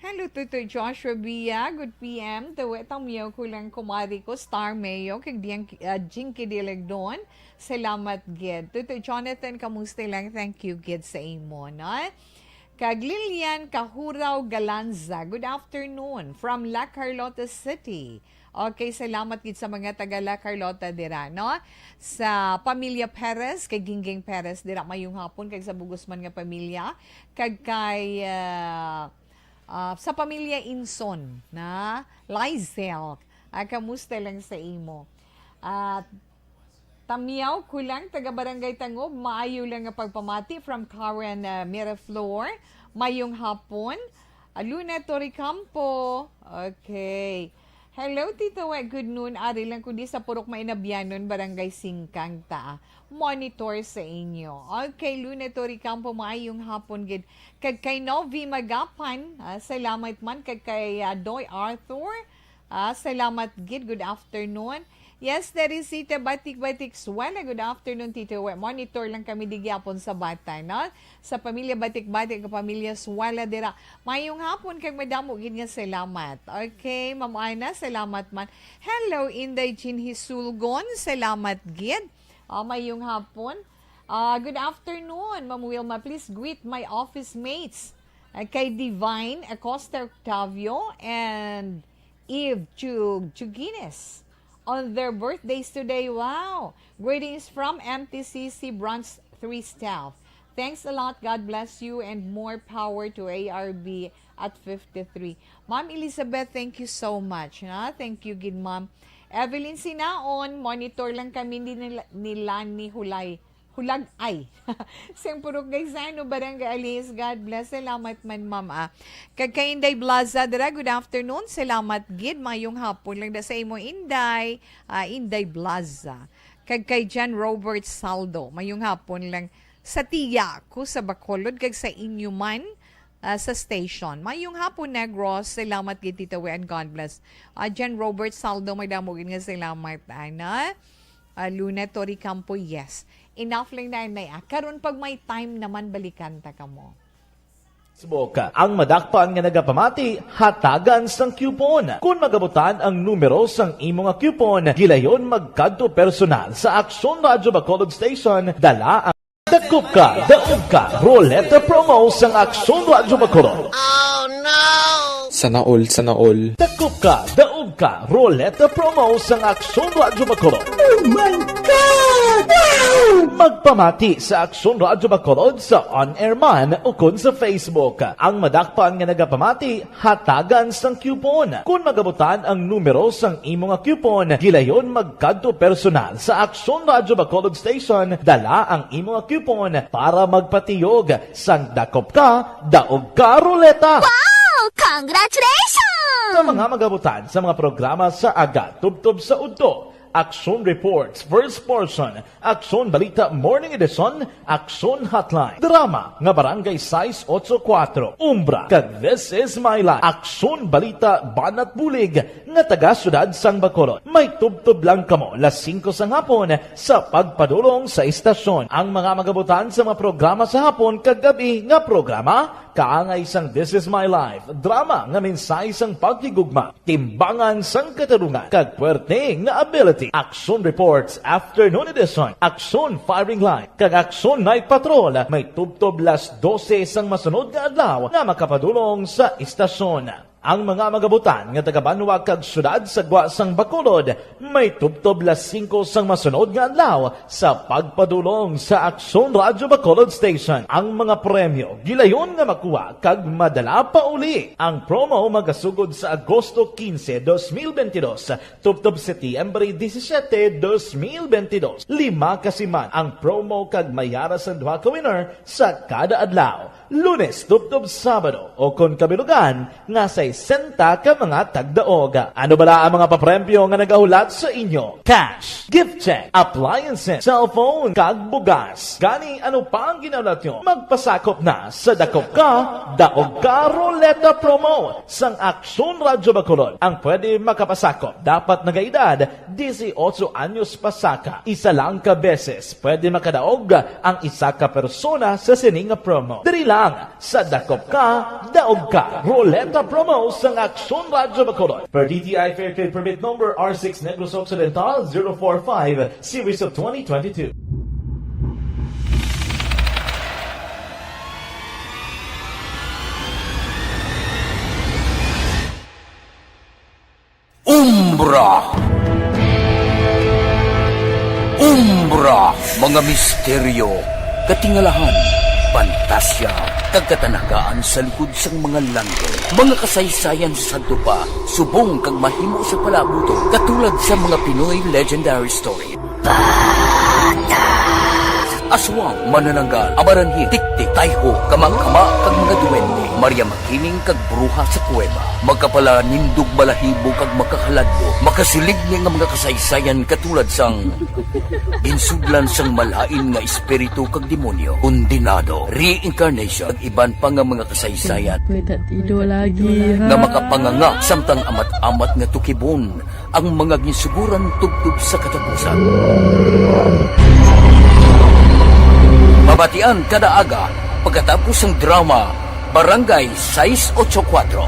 Hello, Tutoy Joshua Bia. Good PM. Tawetang miyaw ko lang kumari ko. Star Mayo. Kag diyang Jinky Dilag doon. Salamat, Gid. Tutoy Jonathan, kamusta lang? Thank you, Gid, sa imo, no? Kag Lilian Kahuraw Galanza. Good afternoon. From La Carlota City. Okay, salamat gid sa mga taga La Carlota dira, no? Sa pamilya Perez, kay Gingging Perez dira mayong hapon kag sa Bugosman nga pamilya, kag kay sa pamilya Inson na Lizel. Kamusta lang sa imo? Tamiyaw kulang taga Barangay Tangob, maayo lang nga pagpamati from Karen Miraflor. Mayong hapon. Luna Toricampo. Okay. Hello, Tito We. Good noon. Ari lang kundi sa Purok Mainabyanon, Barangay Singkang ta. Monitor sa inyo. Okay, Luna Toricampo, maayong hapon gid. Kag kay Novi Magapan, salamat man. Kag kay Doy Arthur, salamat gid. Good afternoon. Yes, there is Tita Batik-Batik Suela. Good afternoon, Tito We. Monitor lang kami digyapon sa bata, no? Sa pamilya Batik-Batik, pamilya Suela dira. Mayong hapon kag madamo gid nga salamat. Okay, Ma'am Ana, salamat man. Hello, Inday Jean Hisulgon. Salamat gid. Mayong hapon. Good afternoon, Ma'am Wilma. Please greet my office mates. Kay Divine Acosta Octavio and Eve Chugines. On their birthdays today. Wow! Greetings from MTCC Branch 3 staff. Thanks a lot. God bless you and more power to ARB at 53. Ma'am Elizabeth, thank you so much. Thank you, good ma'am. Evelyn Sinaon, monitor lang kami nila ni Hulagay. Sempurok Gaysano, Barangay Alias. God bless. Salamat man, ma'am. Kag kay Inday Blaza, dira, good afternoon. Salamat, gid. Mayong hapon lang da sa imo, Inday. Inday Blaza. Kag kay John Robert Saldo, mayong hapon lang sa tiya ko sa Bacolod, kag sa inyo man sa station. Mayong hapon, Negros. Salamat, gid, Tita We, and God bless. John Robert Saldo, may damogin nga salamat, Ana. Luna Toricampo, yes. Enough lang na karon pag may time naman balikan ta kamo. Facebook, ang madakpan nga nagapamati, hatagan sang coupon. Kung magabutan ang numero sang imo nga coupon, gilayon magkadto personal sa Aksyon Radio Bacolod Station, dala ang dakop ka, daog ka, roleta promo sang Aksyon Radio Bacolod. Oh no! Sana all. Dakop ka, daog ka, roleta promo sang Aksyon Radio Bacolod. Oh my God! Wow! Magpamati sa Aksyon Radio Bacolod sa on-air man o kun sa Facebook. Ang madakpan nga nagapamati, hatagan sang coupon. Kung magabutan ang numero sang imo nga coupon, gilayon magkadto personal sa Aksyon Radio Bacolod Station, dala ang imo nga coupon para magpatiyog sang dakop ka, daog ka, roleta. Wow! Congratulations! Sa mga magabutan sa mga programa sa Aga Tubtob sa Udto, Aksyon Reports First Portion, Aksyon Balita Morning Edition, Aksyon Hotline. Drama nga Barangay 684, Umbra, kag This Is My Life. Aksyon Balita Banat Bulig nga taga syudad sang Bacolod. May tubtob lang kamo las 5 sa hapon sa pagpadulong sa istasyon. Ang mga magabutan sa mga programa sa hapon kag gabi nga programa kaangay sang This Is My Life, drama nga mensahe sang pagkigugma, timbangan sang katarungan, kag puwerte nga ability. Action Reports Afternoon Edition, Action Firing Line, kag Action Night Patrol, may tubtob las 12 sang masunod nga adlaw nga makapadulong sa istasyon. Ang mga magabutan nga taga-Banwa kag syudad sa Gwa sang Bacolod may tubtob las 5 sang masunod nga adlaw sa pagpadulong sa Aksyon Radyo Bacolod Station. Ang mga premyo gilayon nga makuha kag madala pa uli. Ang promo magasugod sa Agosto 15, 2022 tubtob Setyembre 17, 2022. 5 kasiman ang promo kag mayara sa duha ka winner sa kada adlaw. Lunes tubtob Sabado o kon kabilugan nga sa 60 ka mga tagdaog. Ano bala ang mga papremyo nga nagahulat sa inyo? Cash, gift check, appliances, cellphone, kag bugas. Gani ano pa ang ginaulat nyo? Magpasakop na sa Dakop Ka, Daog Ka Roleta Promo sang Aksyon Radyo Bacolod. Ang pwede makapasakop dapat nagaedad 18 anyos pasaka. Isa lang ka beses pwede makadaog ang isa ka persona sa sining promo. Diri lang sa Dakop Ka, Daog Ka Roleta Promo sang Aksyon Radyo Bacolod. Per DTI Fair Trade Permit Number R6 Negros Occidental 045 Series of 2022. Umbra! Umbra! Mga misteryo, katingalahan, pantasya, kagkatanagaan sa likod sang mga langit. Mga kasaysayan sa dupa, subong kag mahimo sa palabuto, katulad sa mga Pinoy legendary story. Aswang, manananggal, amaranhin, tiktik, tayho, kamang-kama, kag mga duwende, Maria Makining kag bruha sa kuweba, magkapala nindog balahibo kag makahaladlo, makasilig niya nga mga kasaysayan katulad sang ginsudlan sang malain nga espiritu kag demonyo, kondinado, reincarnation, kag iban pa nga mga kasaysayan nga makapanganga samtang amat-amat nga tukibon ang mga ginsuguran tugtog sa katapusan. Mabatian kada aga pagkatapos ng drama Barangay 684.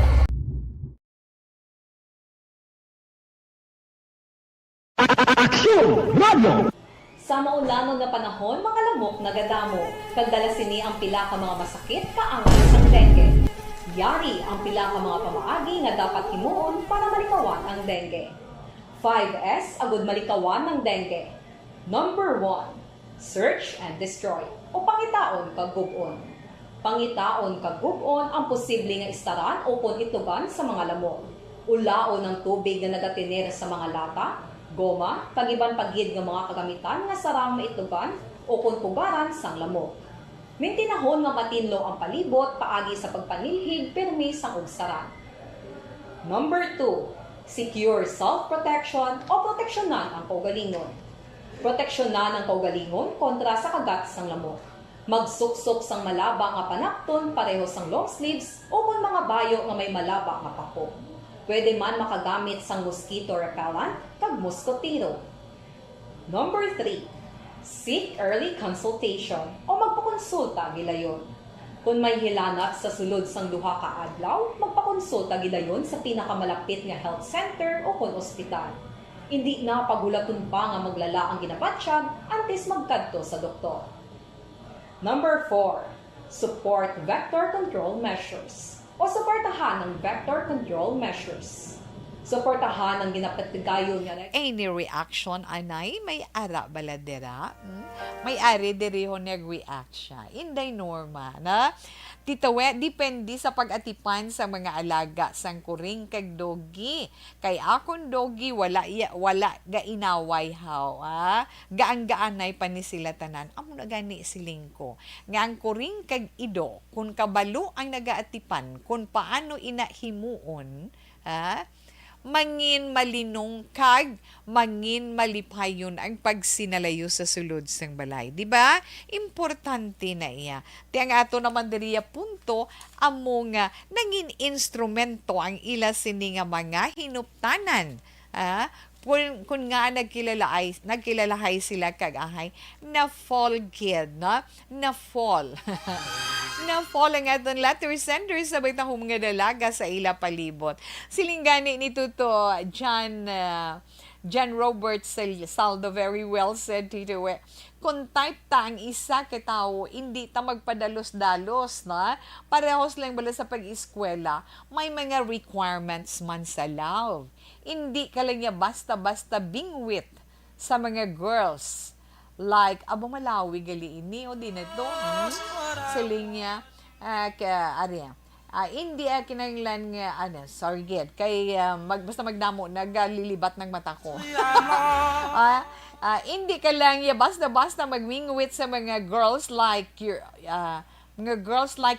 Sa maulangon nga panahon, mga lamok nagadamo. Kagdala sini ang pila ka mga masakit kaangay sang dengue. Yari ang pila ka mga pamaagi nga dapat himuon para malikawan ang dengue. 5S agud malikawan ng dengue. Number 1. Search and destroy o pangitaon kag gub-on. Pangitaon kag gub-on ang posible nga istaran o kon itugan sa mga lamok. Ulaon ng tubig na nagatinir sa mga lata, goma, kag iban pagyid nga mga kagamitan nga sarang maitugan o kon pugaran sang lamok. Mintinahon nga matinlo ang palibot paagi sa pagpanilhig permi sang ugsaran. Number 2. Secure self-protection o proteksyonan ang kaugalingon. Proteksyonan ang kaugalingon kontra sa kagat sang lamok. Magsuksok sang malaba nga panakton pareho sang long sleeves o kung mga bayo nga may malaba nga pako. Pwede man makagamit sang mosquito repellent kag mosquitero. Number 3. Seek early consultation o magpakonsulta gilayon. Kung may hilanat sa sulod sang duha ka adlaw, magpakonsulta gilayon sa pinakamalapit nga health center o kon ospital. Hindi na pagulaton pa nga maglala ang ginabatsyag antes magkadto sa doktor. Number 4. Support vector control measures o suportahan ng vector control measures. Suportahan ang ginapatigayon nga Any reaction anay may ara baladera. May ari diriho nag-react siya. Inday norma na titawe depende sa pag-atipan sa mga alaga sang kuring kag dogi. Kay akon dogi wala ga inaway haw. Gaan-gaanay pa ni sila tanan. Amo na gani siling ko. Nga ang kuring kag ido kun kabalo ang nagaatipan kun paano inahimuon, mangin malinong kag mangin malipayon ang pagsinalayo sa sulod sang balay. Di ba? Importante na iya. Ti ang ato naman diriya punto amo nga nangin instrumento ang ila sini nga mga hinuptanan. Kung nga nagkilalahay sila kag-ahay, na fall kid, na fall. Na fall ang aton letter sender sa bitang mga dalaga sa ila palibot. Silinggani ni Tuto John Robert Saldo very well said, Tito We. Kung type ta ang isa ka tao, hindi ta magpadalos-dalos, na? Parehos lang bala sa pag-eskwela, may mga requirements man sa love. Hindi ka lang niya basta-basta bingwit sa mga girls. Like, abo malawi gali ini, o di na to. Siling niya, hindi kinanglan nga, sorry gid, kay basta magdamo, naglilibat ng mata ko. Hindi ka lang basta-basta magwingwit sa mga girls like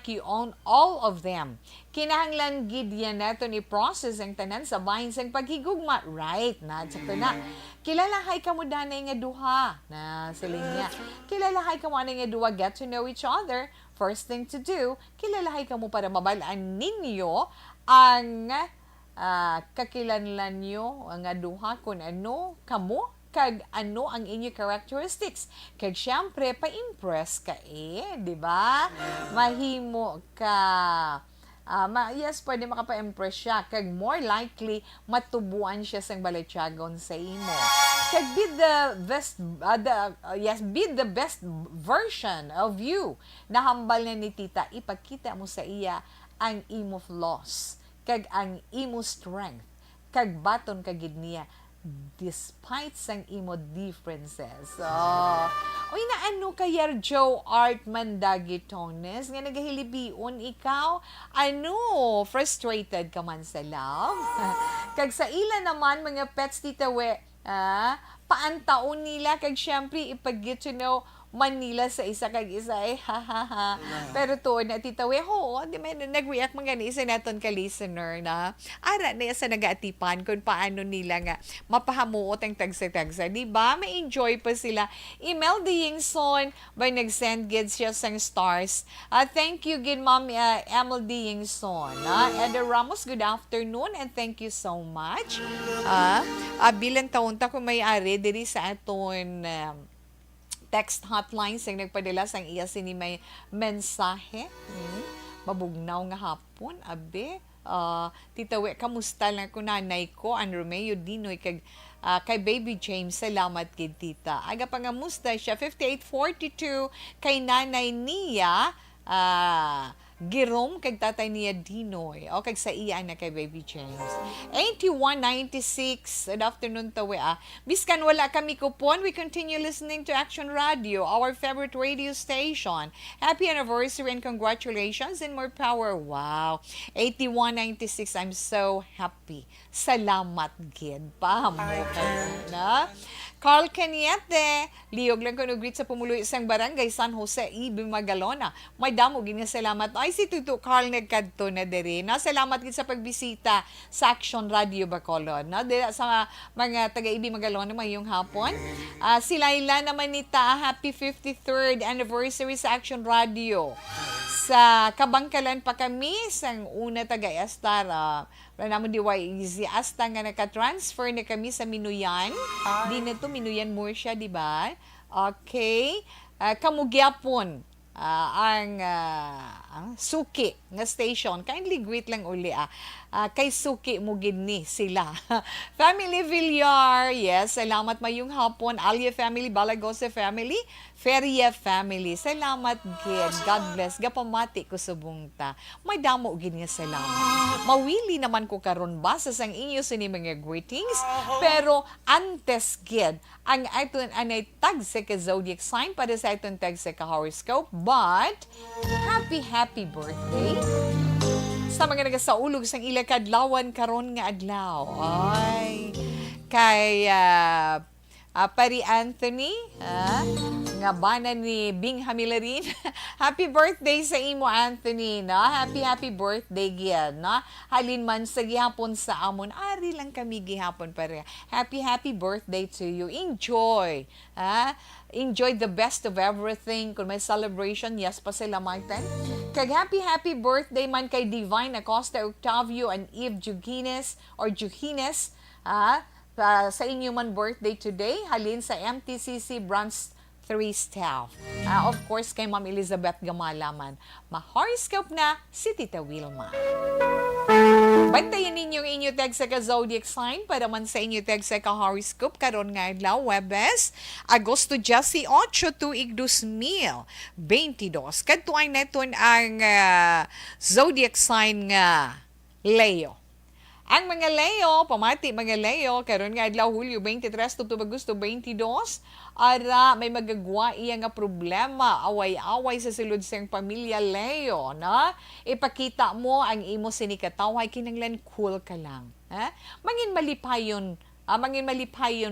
you own all of them. Kinahanglan gid yan nato ni process ang tanan sa bahin sang paghigugma, right? Na sakto na. Kilalahay ka mo danay nga duha na siling niya. Kilalahay ka mo anay nga duha, get to know each other. First thing to do, kilalahay ka mo para mabalaan ninyo ang kakilanlan nyo ang duha kung ano kamo kag ano ang inyo characteristics. Kag syempre, pa-impress ka di ba? Mahimo ka, yes, pwede makapa-impress siya. Kag more likely, matubuan siya sang balatyagon sa imo. Kag be the best version of you. Nahambal na ni tita, ipakita mo sa iya ang imo flaws. Kag ang imo strength. Kag baton kagid niya despite sang imo differences. Uy na ano kaya Joe Artman Dagitones nga nagahilibion ikaw? Frustrated ka man sa love? Kag sa ila naman mga pets Tita We, paantaon nila kag syempre ipag-get to know Manila sa isa kag isa Pero to na Tita We, di may nag-react mga isa naton ka listener na ara na sa nagaatipan kung paano nila nga mapahamuot ang tagsa-tagsa. Di ba? May enjoy pa sila. Email Dingson by nag-send gid siya sang stars. Thank you gid Ma'am Emil Dingson. Eda Ramos, good afternoon and thank you so much. Bilang taon ta kung may-ari diri sa aton text hotline sang nagpadala sang iya sini may mensahe. Mabugnaw nga hapon, abe. Tita We, kamusta lang ko nanay ko, ang Romeo Dinoy, kay Baby James, salamat kid tita. Aga pa nga musta siya, 5842, kay nanay niya, Girom kag tatay niya Dinoy. O kag sa iya na kay Baby James. 8196. Good afternoon tawe Biskan wala kami kupon, we continue listening to Action Radio, our favorite radio station. Happy anniversary and congratulations and more power. Wow. 8196. I'm so happy. Salamat gid pa mo na. Carl Cañete, liyog lang ko greet sa pumuloy isang barangay San Jose, Ibi Magalona. May damo gina salamat. Ay si Tuto Carl nagkadto na diri. Na salamat gid sa pagbisita sa Action Radio Bacolod. Na sa mga taga Ibi Magalona mayong hapon. Si Laila naman nita, happy 53rd anniversary sa Action Radio. Sa Kabangkalan pa kami sang una taga Estar. Wala naman easy. Hasta nga naka-transfer na kami sa Minuyan. Di na to, Minuyan more siya, di ba? Okay. Kamugyapon ang Suki nga station. Kindly greet lang uli kay Suki mo gini sila. Family Villar, yes, salamat mayong hapon. Alia family, Balagosa family, Feria family, salamat gid. God bless. Gapamati ko sa bungta. May damo gid nga salamat. Mawili naman ko karon basa sang inyo sini mga greetings, pero antes gid ang aton anay tag sa ka zodiac sign para sa aton tag sa ka horoscope, but happy birthday sa mga nagasaulog sang ila kadlawan karon nga adlaw. Ay kay Pari Anthony, nga bana ni Bing Hamilarin. Happy birthday sa imo, Anthony, no? Happy birthday gyud, no? Halin man sa gihapon sa amon, ari lang kami gihapon pare. Happy birthday to you. Enjoy. Enjoy the best of everything. Kung may celebration, yes pa sila Martin. Kag happy birthday man kay Divine Acosta Octavio and Eve Jugines or Juhines. Sa inyo man birthday today, halin sa MTCC Branch 3 staff. Of course, kay Ma'am Elizabeth Gamalaman. Ma-horoscope na si Tita Wilma. Bantayan ninyo ang inyo tag sa ka-zodiac sign para man sa inyo tag sa ka-horoscope karon nga adlaw Webes, Agosto 18, tuig 2022. Kadtuay naton ang zodiac sign nga Leo. Ang mga Leo, pamati mga Leo, karon nga adlaw Hulyo 23 tubto Agosto 22, ara may magagwa iya nga problema, away-away sa sulod sang pamilya Leo, na ipakita mo ang imo sinikatawhay kinanglan cool ka lang. Mangin malipayon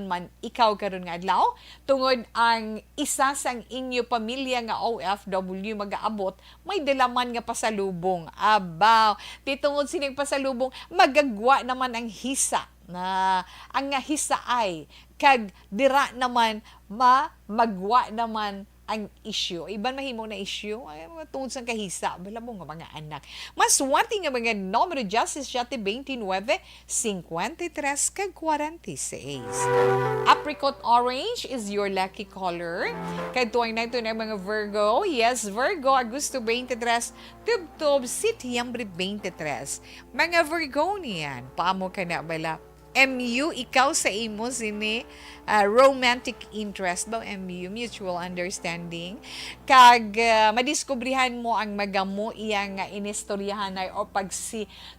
man ikaw karon nga adlaw tungod ang isa sang inyo pamilya nga OFW magaabot may dalaman nga pasalubong. Abaw, titungod sining pasalubong magagwa naman ang hisa na ang nga hisa ay kag dira naman magwa naman ang issue. Iban mahimo na issue ay tungod sa kahisa bala mo nga mga anak. Mas swerte nga mga numero justice 29, 53 kag 46. Apricot orange is your lucky color. Kay tuwang na ito na mga Virgo. Yes, Virgo, Agosto 23, tubtob, Setyembre 23. Mga Virgonian, paamo ka na bala? MU, ikaw sa imo sini romantic interest daw MU, mutual understanding. Kag madiskubrihan mo ang magamo iyang inistoryahan ay o pag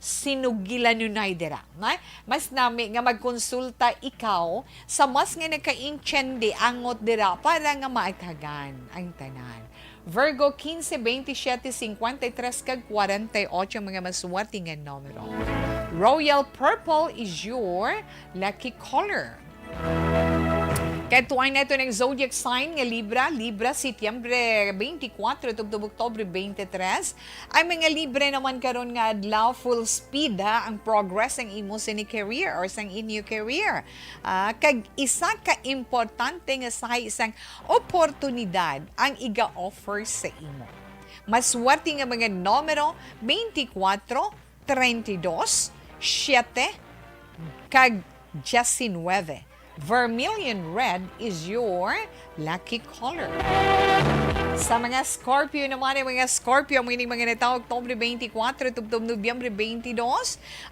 sinugilan nun ay dira. Mas nami nga magkonsulta ikaw sa mas nga nagka-inchendi angot dira para nga maagtagan ang tanan. Virgo 15, 27, 53 kag 48 mga maswerte nga numero. Royal Purple is your lucky color. Kaya tuwang na ito ng zodiac sign nga Libra, Setyembre 24 tubtob Oktubre 23. Ay mga Libre naman karon nga adlaw full speed ang progress ang imo sa ni career or sang inyo career. Kag isa ka importante nga sa isang oportunidad ang iga-offer sa imo. Maswerte nga mga numero 24, 32, 7, kag 19. Vermilion red is your lucky color. Sa mga Scorpio naman, mga Scorpio, mga natawag Oktubre 24, tubtob Nobyembre 22,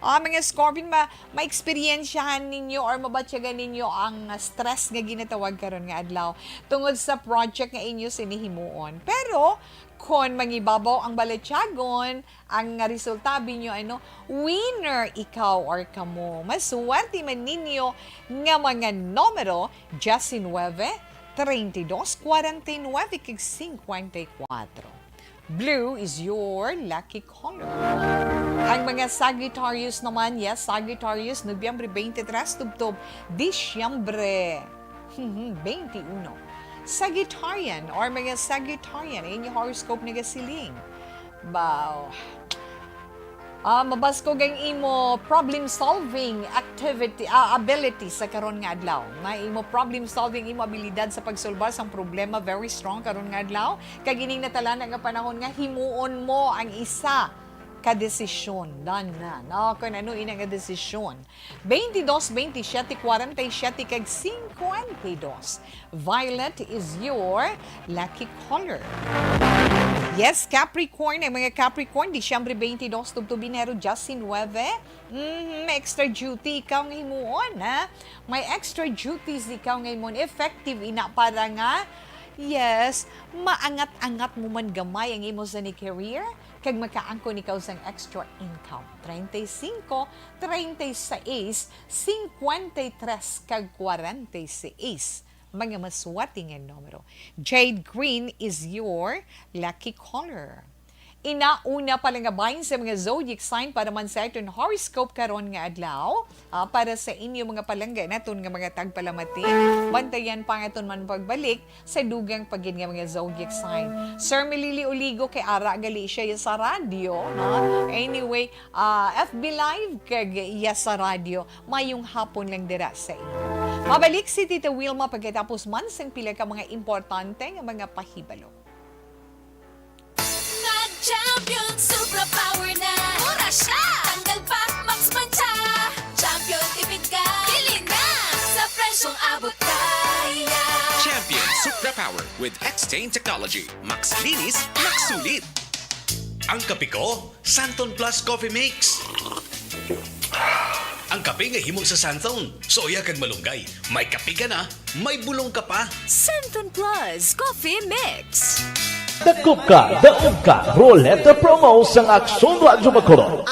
mga Scorpio, ma-experiensyahan ninyo or mabatyagan ninyo ang stress nga ginatawag karon nga adlaw tungod sa project nga inyo sinihimuon. Pero, kung mangibabaw ang balatyagon, ang resulta binyo winner ikaw or kamo. Maswerte man ninyo nga mga numero 19, 32, 49, kag 54. Blue is your lucky color. Ang mga Sagittarius naman, yes, Sagittarius, Nobyembre 23, tubtob Disyembre 21. Sagittarian or mga Sagittarian inyong horoscope na gasiling. Bao. Mabasko gang imo problem solving activity ability sa karon nga adlaw. May imo problem solving imo abilidad sa pagsolba sang problema very strong karon nga adlaw. Kag ining natala nga panahon nga himuon mo ang isa ka-desisyon. Done na. No, kung ano ina nga desisyon. 22, 27, 47, kag 52. Violet is your lucky color. Yes, Capricorn. Ay mga Capricorn, Disyembre 22, tubtob Enero 19. May extra duty ikaw nga himuon, ha? May extra duties ikaw nga himuon. Effective ina para nga, yes, maangat-angat mo man gamay ang imo sa ni career kag makaangkon ikaw sang extra income. 35, 36, 53 kag 46. Mga maswerte nga numero. Jade green is your lucky color. Inauna pala nga bahin sa mga zodiac sign para man sa iton horoscope karon nga adlaw. Para sa inyo mga palangga naton nga mga tagpalamati. Bantayan pa nga man pagbalik sa dugang pagin nga mga zodiac sign. Sir Melili Oligo kay ara gali siya sa radyo. Anyway, FB Live kag iya sa radyo. Mayong hapon lang dira sa inyo. Mabalik si Tita Wilma pagkatapos man sang pila ka mga importante nga mga pahibalo. Champion Supra Power na mura siya. Tanggal pa, max mancha. Champion tipid ka. Bili na sa presyong abot kaya. Champion Supra Power with X-Stain Technology. Max linis, max sulit. Ang kape ko, Santon Plus Coffee Mix. Ang kape nga himog sa Santon, soya kag malunggay. May kape ka na, may bulong ka pa. Santon Plus Coffee Mix. Dakop ka, daog ka, Roleta Promo sang Aksyon Radyo Bacolod.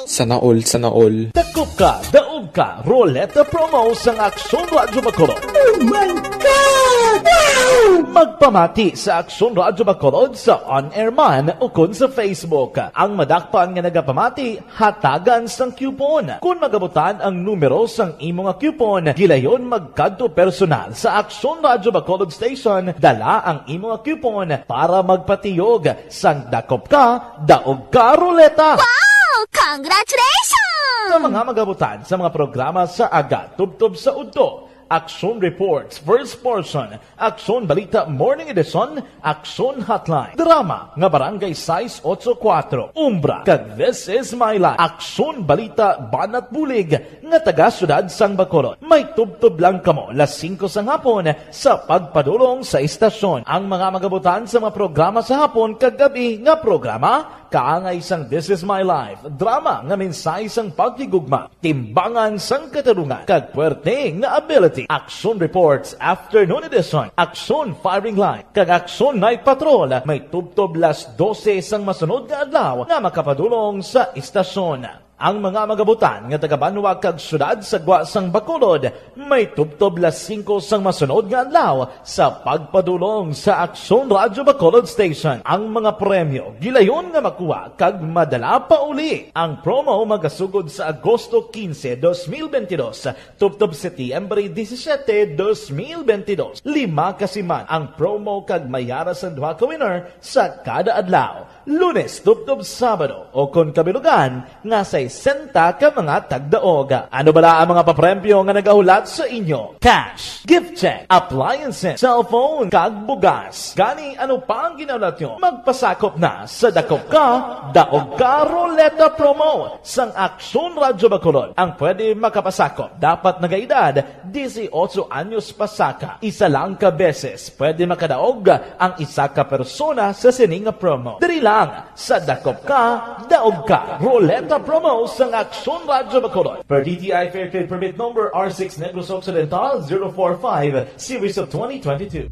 Sana all, sana all. Dakop ka, daog ka, Roleta Promo sang Aksyon Radyo Bacolod. Oh my God! Wow! Magpamati sa Aksyon Radyo Bacolod sa on-air man o kun sa Facebook. Ang madakpan nga nagapamati, hatagan sang coupon. Kung magabutan ang numero sang imo nga coupon, gilayon magkadto personal sa Aksyon Radyo Bacolod Station, dala ang imo nga coupon para magpatiyog sang dakop ka, daog ka, Roleta. Wow! Congratulations! Sa mga magabutan sa mga programa sa Aga, Tubtob sa Udto, Aksyon Reports, First Portion, Aksyon Balita Morning Edition, Aksyon Hotline, Drama nga Barangay 684, Umbra, kag This Is My Life, Aksyon Balita Banat Bulig, nga taga Syudad Sang Bacolod. May tubtob lang kamo, las 5 sang hapon, sa pagpadulong sa istasyon. Ang mga magabutan sa mga programa sa hapon, kag gabi nga programa, kaangay sang This Is My Life, drama nga mensahe sang pagtigugma, timbangan sang katarungan, kag puwerte nga ability. Aksyon Reports Afternoon Edition, Aksyon Firing Line, kag Aksyon Night Patrol, may tubtob las 12 sang masunod nga adlaw nga makapadulong sa istasyon. Ang mga magabutan nga taga-Banwa kag syudad sa Gwa sang Bacolod, may tubtob las 5 sang masunod nga adlaw sa pagpadulong sa Aksyon Radyo Bacolod Station. Ang mga premyo gilayon nga makuha kag madala pa uli. Ang promo magasugod sa Agosto 15, 2022, tubtob Setyembre 17, 2022. 5 kasiman ang promo kag mayara sa 2 ka winner sa kada adlaw. Lunes, tubtob Sabado, o kung kabilugan, nga sa 60 ka mga tagdaog. Ano bala ang mga papremyo nga nagahulat sa inyo? Cash, gift check, appliances, cellphone, kag bugas. Gani, ano pa ang ginahulat nyo? Magpasakop na sa Dakop Ka, Daog Ka Roleta Promo sang Aksyon Radyo Bacolod. Ang pwede makapasakop, dapat nagaedad 18 anyos pasaka. Isa lang ka beses pwede makadaog ang isa ka persona sa sining promo. Diri lang sa Dakop Ka, Daog Ka Roleta Promo sang Aksyon Radyo Bacolod. Per DTI Fair Trade Permit Number R6 Negros Occidental 045 Series of 2022.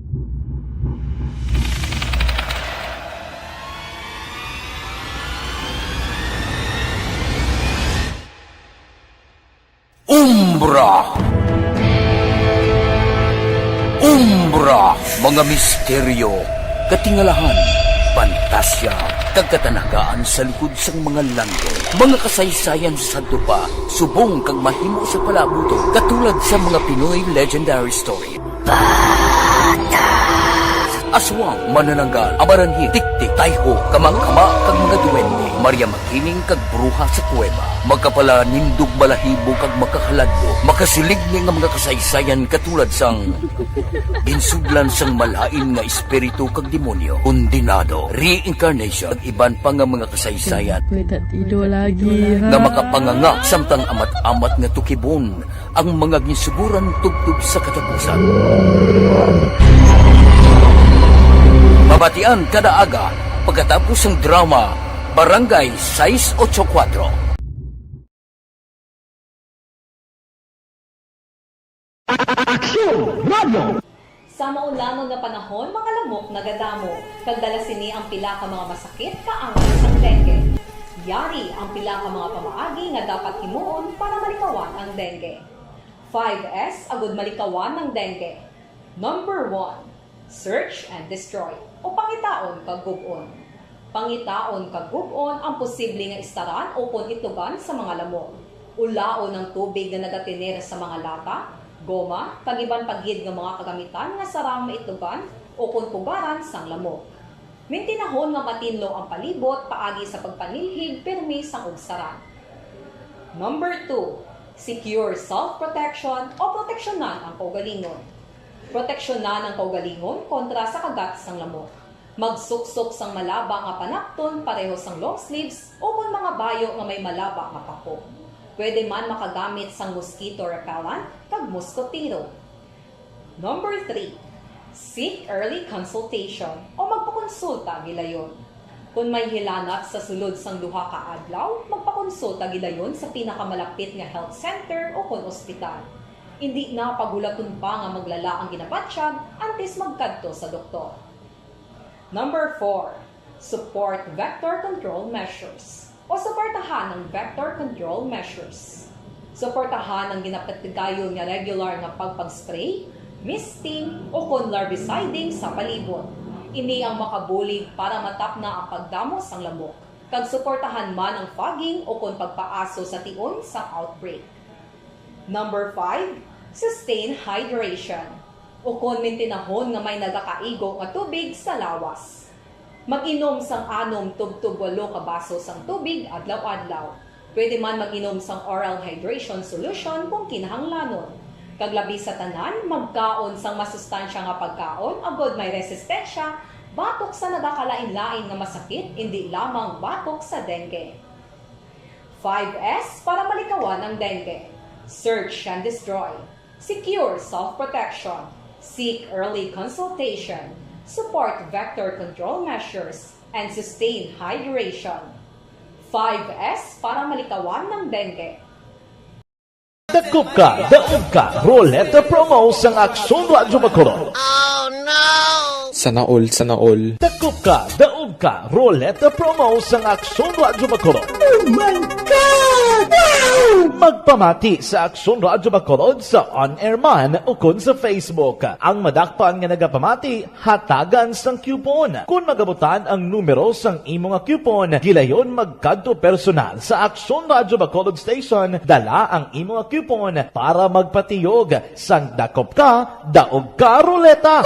Umbra! Umbra! Mga misteryo, katingalahan, pantasya, kagkatanagaan sa likod sang mga langit. Mga kasaysayan sa dupa, subong kag mahimo sa palabuto, katulad sa mga Pinoy legendary story. Aswang, manananggal, amaranhi, tiktik, tayho, kamang-kama, kag mga duwende, Maria Makining kag bruha sa kuweba, magkapala nindog balahibo kag makahaladlo, makasilig ni nga mga kasaysayan katulad sang ginsudlan sang malain nga espiritu kag demonyo, kondinado, reincarnation, at iban pa nga mga kasaysayan nga makapanganga samtang amat-amat nga tukibon ang mga ginsuguran tugtog sa katapusan. Mabatian kada aga pagkatapos ng drama Barangay 684. Aksyon Radio! Sa maulamang nga panahon, mga lamok nagadamo, kagdala sini ang pila ka mga masakit kaangay sang dengue. Yari ang pila ka mga pamaagi nga dapat himuon para malikawan ang dengue. 5S agud malikawan ng dengue. Number 1, search and destroy o pangitaon kag gub-on. Pangitaon kag ug-on ang posible nga istaran o kon itugan sa mga lamok. Ulaon ng tubig nga nagatinir sa mga lata, goma, kag iban paghid nga mga kagamitan nga sarang maitugan o kon pugaran sang lamok. Mintinahon nga matinlo ang palibot paagi sa pagpanilhig permi sang ugsaran. Number 2, secure self-protection o proteksyonan ang kaugalingon. Proteksyonan ang kaugalingon kontra sa kagat sang lamok. Magsuksok sang malaba nga panakton pareho sang long sleeves o kung mga bayo nga may malaba nga pako. Pwede man makagamit sang mosquito repellent kag mosquitero. Number 3, seek early consultation o magpakonsulta gilayon. Kung may hilanat sa sulod sang duha ka adlaw, magpakonsulta gilayon sa pinakamalapit nga health center o kon ospital. Hindi na pagulaton pa nga maglala ang ginabatsyag antes magkadto sa doktor. Number 4, support vector control measures o suportahan ng vector control measures. Suportahan ang ginapatigayon nga regular nga pagpag-spray, misting o kon larviciding sa palibot. Ini ang makabulig para matapna ang pagdamo sang lamok. Kag suportahan man ang fogging o kon pagpaaso sa tion sa outbreak. Number 5, sustain hydration o kon mintinahon nga may nagakaigo nga tubig sa lawas. Mag-inom sang 6 tub-tub 8 ka baso sang tubig adlaw-adlaw. Pwede man mag-inom sang oral hydration solution kung kinahanglanon. Kaglabi sa tanan, magkaon sang masustansya nga pagkaon agod may resistensya batok sa nagakalain-lain nga masakit, hindi lamang batok sa dengue. 5S para malikawan ang dengue. Search and destroy. Secure self-protection. Seek early consultation. Support vector control measures. And sustain hydration. 5S para malikawan ng dengue. Dakop ka, daog ka, Roleta Promo sang Aksyon Radyo Bacolod. Sana all, sana all. Dakop ka, daog ka, Roleta Promo sang Aksyon Radyo Bacolod. Oh my God! Wow! Magpamati sa Aksyon Radyo Bacolod sa on-air man o kun sa Facebook. Ang madakpan nga nagapamati, hatagan sang coupon. Kung magabutan ang numero sang imo nga coupon, gilayon magkadto personal sa Aksyon Radyo Bacolod Station, dala ang imo nga coupon para magpatiyog sang dakop ka, daog ka, Roleta.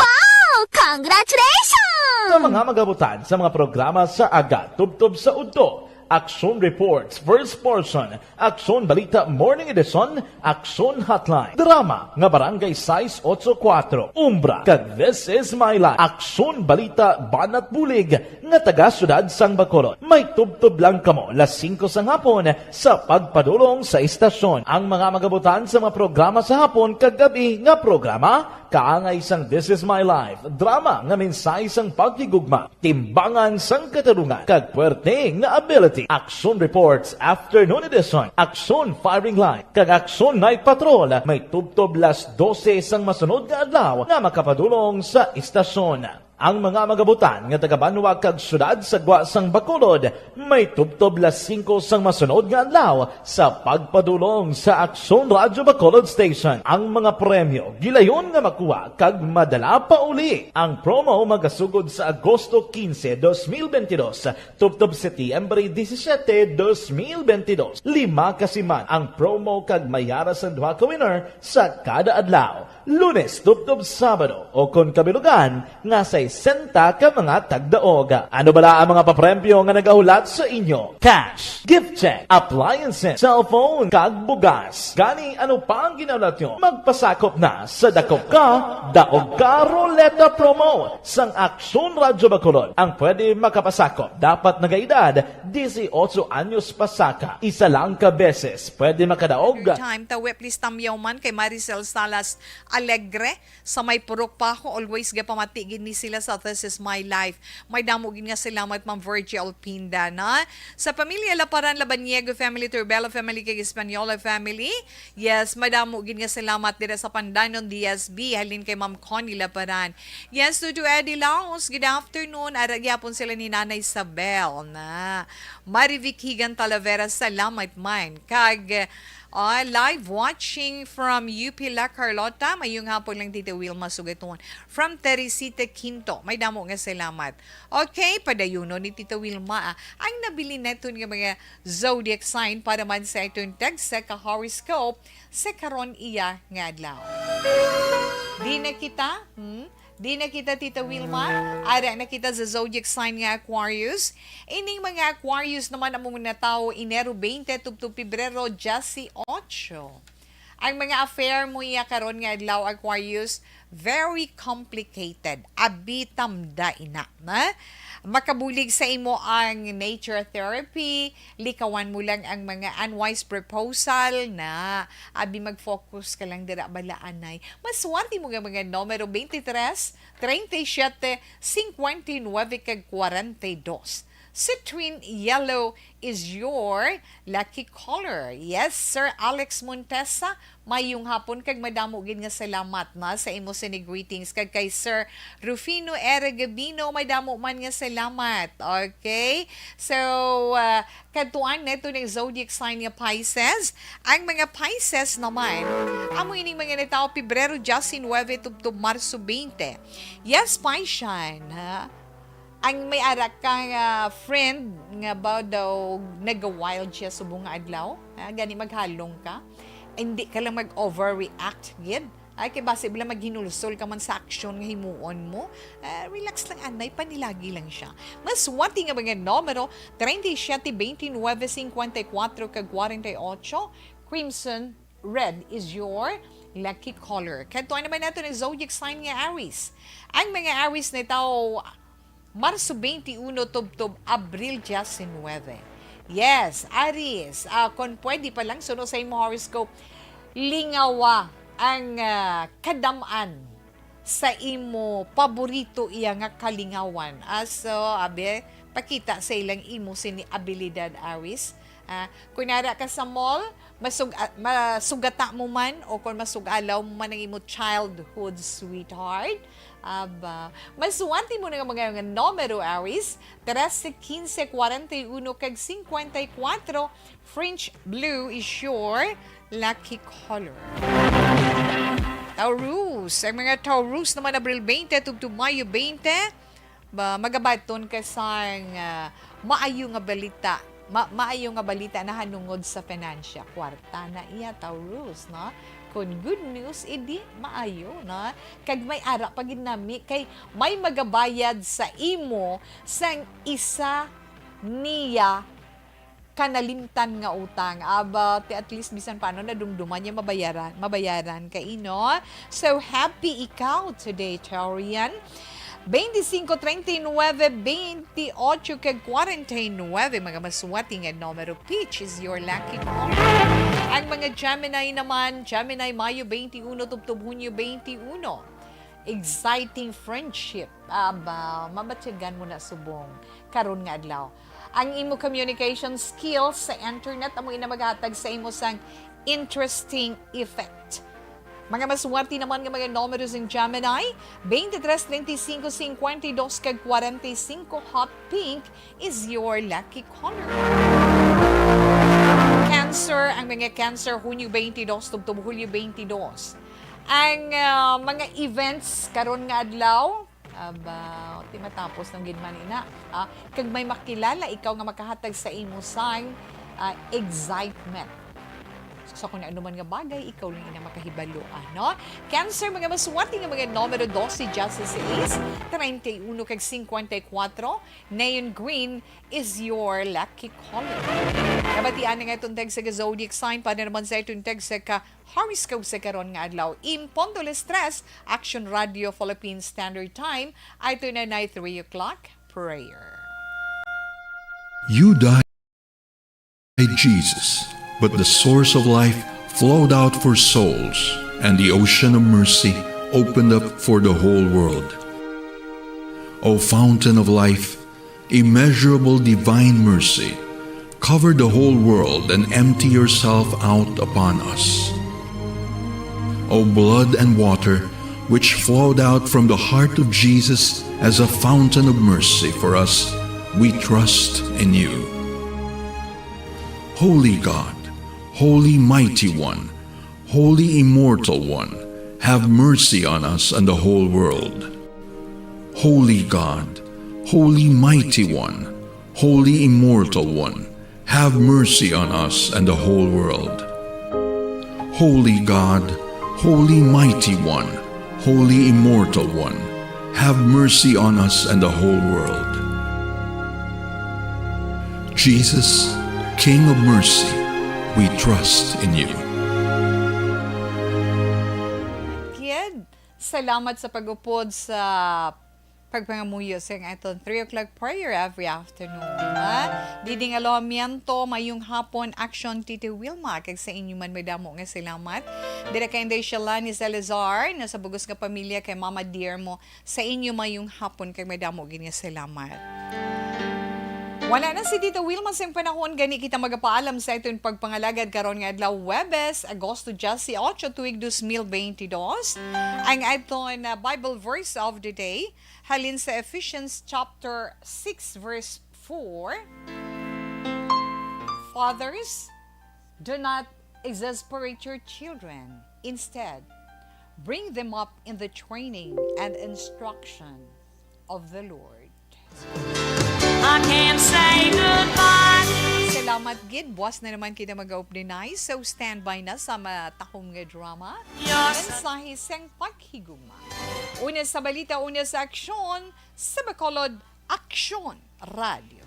Congratulations! Sa mga magabutan sa mga programa sa Aga, Tubtob sa Udto, Aksyon Reports, First Portion, Aksyon Balita Morning Edition, Aksyon Hotline, Drama, nga Barangay 684, Umbra, kag This Is My Life, Aksyon Balita Banat Bulig, nga taga-syudad sang Bacolod. May tubtob lang kamo, las 5 sang hapon, sa pagpadulong sa istasyon. Ang mga magabutan sa mga programa sa hapon, kag gabi nga programa, kaangay sang This Is My Life, drama nga mensahe sang pagtigugma, timbangan sang katarungan, kag puwerte nga ability. Aksyon Reports Afternoon Edition, Aksyon Firing Line, kag Aksyon Night Patrol, may tubtob las 12 sang masunod nga adlaw nga makapadulong sa istasyon. Ang mga magabutan nga taga-Banwa kag syudad sa Gwa sang Bacolod, may tubtob las 5 sang masunod nga adlaw sa pagpadulong sa Aksyon Radyo Bacolod Station. Ang mga premyo gilayon nga makuha kag madala pa uli. Ang promo magasugod sa Agosto 15, 2022, tubtob Setyembre 17, 2022. 5 kasiman ang promo kag mayara sa duha ka winner sa kada adlaw. Lunes, tubtob Sabado o kon kabilugan nga sa 60 ka mga tagdaog. Ano bala ang mga papremyo nga nagahulat sa inyo? Cash, gift check, appliances, cellphone, kag bugas. Gani ano pa ang ginaulat nyo? Magpasakop na sa Dakop Ka, Daog Ka Roleta Promo sang Aksyon Radyo Bacolod. Ang pwede makapasakop dapat nagaedad 18 anyos pasaka. Isa lang ka beses pwede makadaog. Time tawip listam man kay Maricel Salas Alegre sa may purok pa ako, always ga pamatigin ni sila sa This Is My Life. May damogin nga salamat Ma'am Virgil Pinda na sa pamilya Laparan Labaniego family, Turbelo family, kay Espanola family. Yes, may damogin nga salamat dira sa Pandanon DSB halin kay Ma'am Connie Laparan. Yes, to Eddie Laos, good afternoon. Aragyapon sila ni Nanay Isabel na Marivic Higan Talavera, salamat man kag Live watching from UP La Carlota. Mayong hapon lang Tita Wilma Sugaton. From Teresita Quinto. May damo nga salamat. Okay, padayuno ni Tita Wilma. Ang nabili neto nga mga zodiac sign para man sa itong text sa ka-horoscope sa karon iya nga adlaw. Di na kita, Di na kita, Tita Wilma. Ara na kita sa zodiac sign nga Aquarius. Ining mga Aquarius naman ang mga tao Enero 20 to Pebrero 18. Ang mga affair mo iya karon nga adlaw Aquarius, very complicated. Abitam da ina. Na? Makabulig sa imo ang nature therapy, likawan mo lang ang mga unwise proposal na abi mag-focus ka lang dira balaanay. Maswerte mo nga mga numero 23, 37, 59 kag 42. Citrine yellow is your lucky color. Yes, Sir Alex Montesa, mayong hapon kag madamo gid nga salamat na sa imo sinig greetings kag kay Sir Rufino Eragabino, madamo man nga salamat. Okay? So, katuan neto ng zodiac sign nga Pisces. Ang mga Pisces naman, amo ining mga natao Pebrero 19 tubtob Marso 20. Yes, Piscian, ha? Ang may ara kang friend nga ba daw nag-wild siya subong nga adlaw, gani maghalong ka, hindi ka lang mag-overreact gid. Ay kay base bila maghinulsol ka man sa action nga himuon mo, relax lang anay, panilagi lang siya. Maswerte nga mga numero 37, 29, 54 kag 48. Crimson red is your lucky color. Kantuan naman nato ng zodiac sign nga Aries. Ang mga Aries na tao Marso 21 tubtob Abril 19. Yes, Aries, kung pwede pa lang suno sa imo horoscope, lingawa ang kadamaan sa imo paborito iya nga kalingawan. So, pakita sa ilang imo sini abilidad Aries. Kung nara ka sa mall, masugata mo man o kung masugalaw mo man ang imo childhood sweetheart, maswerte mo na mga numero Aries, 13, 15, 41, kag 54, French blue is your lucky color. Taurus, ang mga Taurus naman Abril 20 to Mayo 20, magabaton ka sa maayo nga balita. Maayo nga balita na hanungod sa finansya. Kwarta na iya, Taurus, no? Kung good news, edi maayo, no? Kag may ara pag ginami, kay may magabayad sa imo sang isa niya kanalimtan nga utang. At least bisan paano na dumduman niya mabayaran kay ino. So, happy ikaw today, Taurian. 25, 39, 28, kag 49, mga maswerte nga numero. Peach is your lucky color. Ang mga Gemini naman, Gemini Mayo 21, tubtob Hunyo 21. Exciting friendship. Mabatyagan mo na subong karon nga adlaw. Ang imo communication skills sa internet amo ina maghatag sa imo sang interesting effect. Mga maswerte naman ng mga numbers ng Gemini, 23, 35, 52, kag 45, hot pink is your lucky color. Cancer, ang mga Cancer, Hunyo 22, tubtob Hulyo 22. Ang mga events karon nga adlaw, matapos ng ginman ina. Kag may makilala, ikaw nga makahatag sa imo sang excitement. So kung ano man nga bagay, ikaw lang ina makahibaluan, no? Cancer, mga maswerte nga mga numero 12, 16, 31 kag 54. Neon green is your lucky color. Nabatian na nga itong tag sa zodiac sign, para naman sa itong tag sa horoscope sa karon nga adlaw. Impondo Stress, Action Radio Philippine Standard Time, ay ito na 3 o'clock, prayer. You died, Jesus, but the source of life flowed out for souls, and the ocean of mercy opened up for the whole world. O fountain of life, immeasurable divine mercy, cover the whole world and empty yourself out upon us. O blood and water, which flowed out from the heart of Jesus as a fountain of mercy for us, we trust in you. Holy God, Holy Mighty One, Holy Immortal One, have mercy on us and the whole world. Holy God, Holy Mighty One, Holy Immortal One, have mercy on us and the whole world. Holy God, Holy Mighty One, Holy Immortal One, have mercy on us and the whole world. Jesus, King of mercy, we trust in you. Kid, salamat sa pag-upod sa pagpangamuyo sa aton 3 o'clock prayer every afternoon. Ha? Diding alamiento, mayong hapon, action Tito Wilma, kag sa inyo man may damo nga salamat. Dira kay Inday Shalani Salazar, nasa bugos nga pamilya kay Mama Dear mo, sa inyo mayong hapon, kag may damo gini salamat. Wala na si Tito Wilma sa panahon, gani kita magapaalam sa itong pagpangalagad karon nga adlaw Webes, Agosto 18, tuig 2022. Ang aton Bible verse of the day, halin sa Ephesians chapter 6 verse 4. Fathers, do not exasperate your children. Instead, bring them up in the training and instruction of the Lord. I can't say goodbye. Salamat gid, buwas na naman kita mag-open so standby na sa matahong nga drama. Mensahe sang paghigugma. Una sa balita, una sa aksyon, sa Bacolod Aksyon Radio.